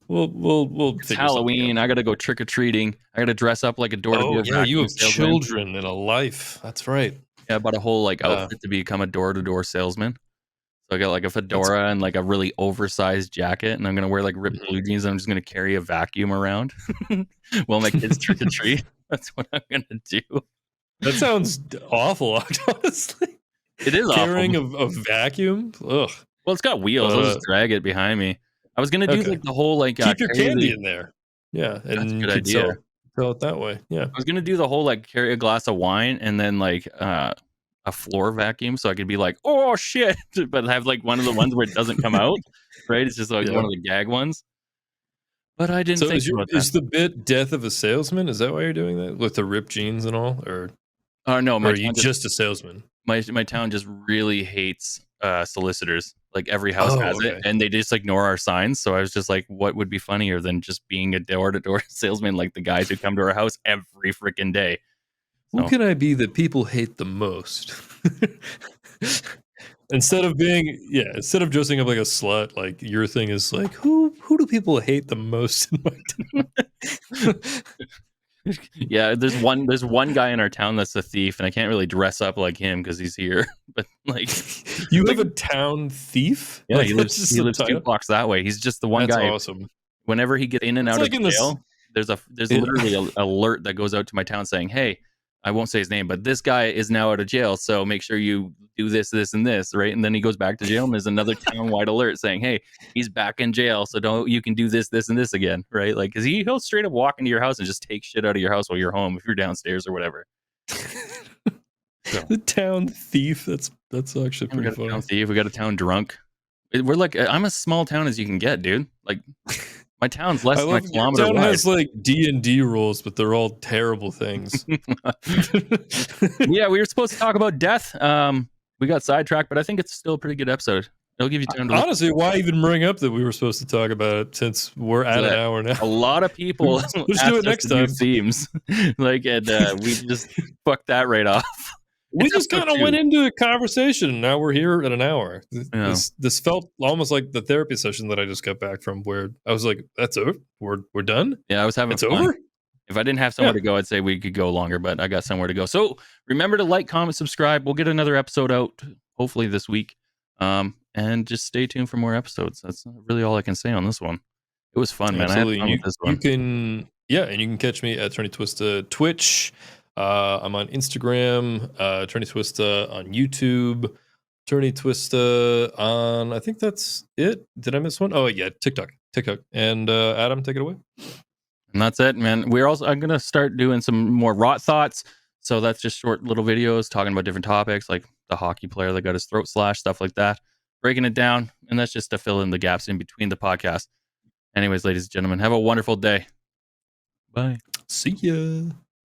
we'll It's figure Halloween. something out. I gotta go trick or treating. I gotta dress up like a door-to-door Oh yeah, you vacuum have salesman. children and a life. That's right. Yeah, I bought a whole like outfit to become a door-to-door salesman. So I got like a That's fedora and like a really oversized jacket, and I'm gonna wear like ripped Mhm. blue jeans. And I'm just gonna carry a vacuum around while my kids trick or treat. That's what I'm gonna do. That sounds awful. Honestly, It is carrying awful. a vacuum. Ugh. Well, it's got wheels. I'll just drag it behind me. I was gonna do Okay. like the whole like Keep your candy crazy. in there. Yeah, That's a and you good could idea. sell it that way. Yeah. I was gonna do the whole like carry a glass of wine and then like a floor vacuum so I could be like, oh shit, but have like one of the ones where it doesn't come out, right? It's just like Yeah. one of the gag ones. But I didn't So think about that. is the bit death of a salesman? Is that why you're doing that with the ripped jeans and all, or Oh no, are you just a salesman? my town just really hates solicitors. Like every house Oh, has it, okay. and they just ignore our signs. So I was just like, what would be funnier than just being a door to door salesman, like the guys who come to our house every freaking day. Who So can I be that people hate the most? Instead of dressing up like a slut, like your thing is like, who do people hate the most in my town? yeah, there's one guy in our town that's a thief, and I can't really dress up like him because he's here. But like, You like have a town thief? yeah, Like he that's lives just he the lives two title? blocks that way. He's just the one That's guy. awesome. Whenever he gets in and It's out of like in this jail, there's yeah. literally a alert that goes out to my town saying, "Hey, I won't say his name, but this guy is now out of jail, so make sure you do this, this, and this," right? And then he goes back to jail, and there's another town-wide alert saying, "Hey, he's back in jail, so don't you can do this, this, and this again," right? Like, because he'll straight up walk into your house and just take shit out of your house while you're home if you're downstairs or whatever. So, The town thief. That's actually and we pretty got a town funny. thief, we got a town drunk. We're like, I'm as small town as you can get, dude. Like, my town's I less than a love your kilometer town wide. has like D&D rules, but they're all terrible things. Yeah, we were supposed to talk about death. We got sidetracked, but I think it's still a pretty good episode. It'll give you time to listen. Honestly, why even bring up that we were supposed to talk about it since we're at an That hour now? a lot of people Let's do asked it us next to do time. themes, like, and we just fucked that right off. We It's just episode kind of went 2. into a conversation, and now we're here at an hour. Yeah. This felt almost like the therapy session that I just got back from, where I was like, "That's over. We're done. Yeah, I was having It's fun. over." If I didn't have Yeah, somewhere to go, I'd say we could go longer, but I got somewhere to go. So remember to like, comment, subscribe. We'll get another episode out hopefully this week. And just stay tuned for more episodes. That's really all I can say on this one. It was fun, man. I had absolutely. fun with this You one. can and you can catch me at Tony Twista Twitch. I'm on Instagram, Tony Twista on YouTube, Tony Twista on, I think that's it. Did I miss one? Oh yeah, TikTok. And Adam, take it away. And that's it, man. I'm gonna start doing some more rot thoughts. So that's just short little videos talking about different topics, like the hockey player that got his throat slashed, stuff like that. Breaking it down, and that's just to fill in the gaps in between the podcast. Anyways, ladies and gentlemen, have a wonderful day. Bye. See ya.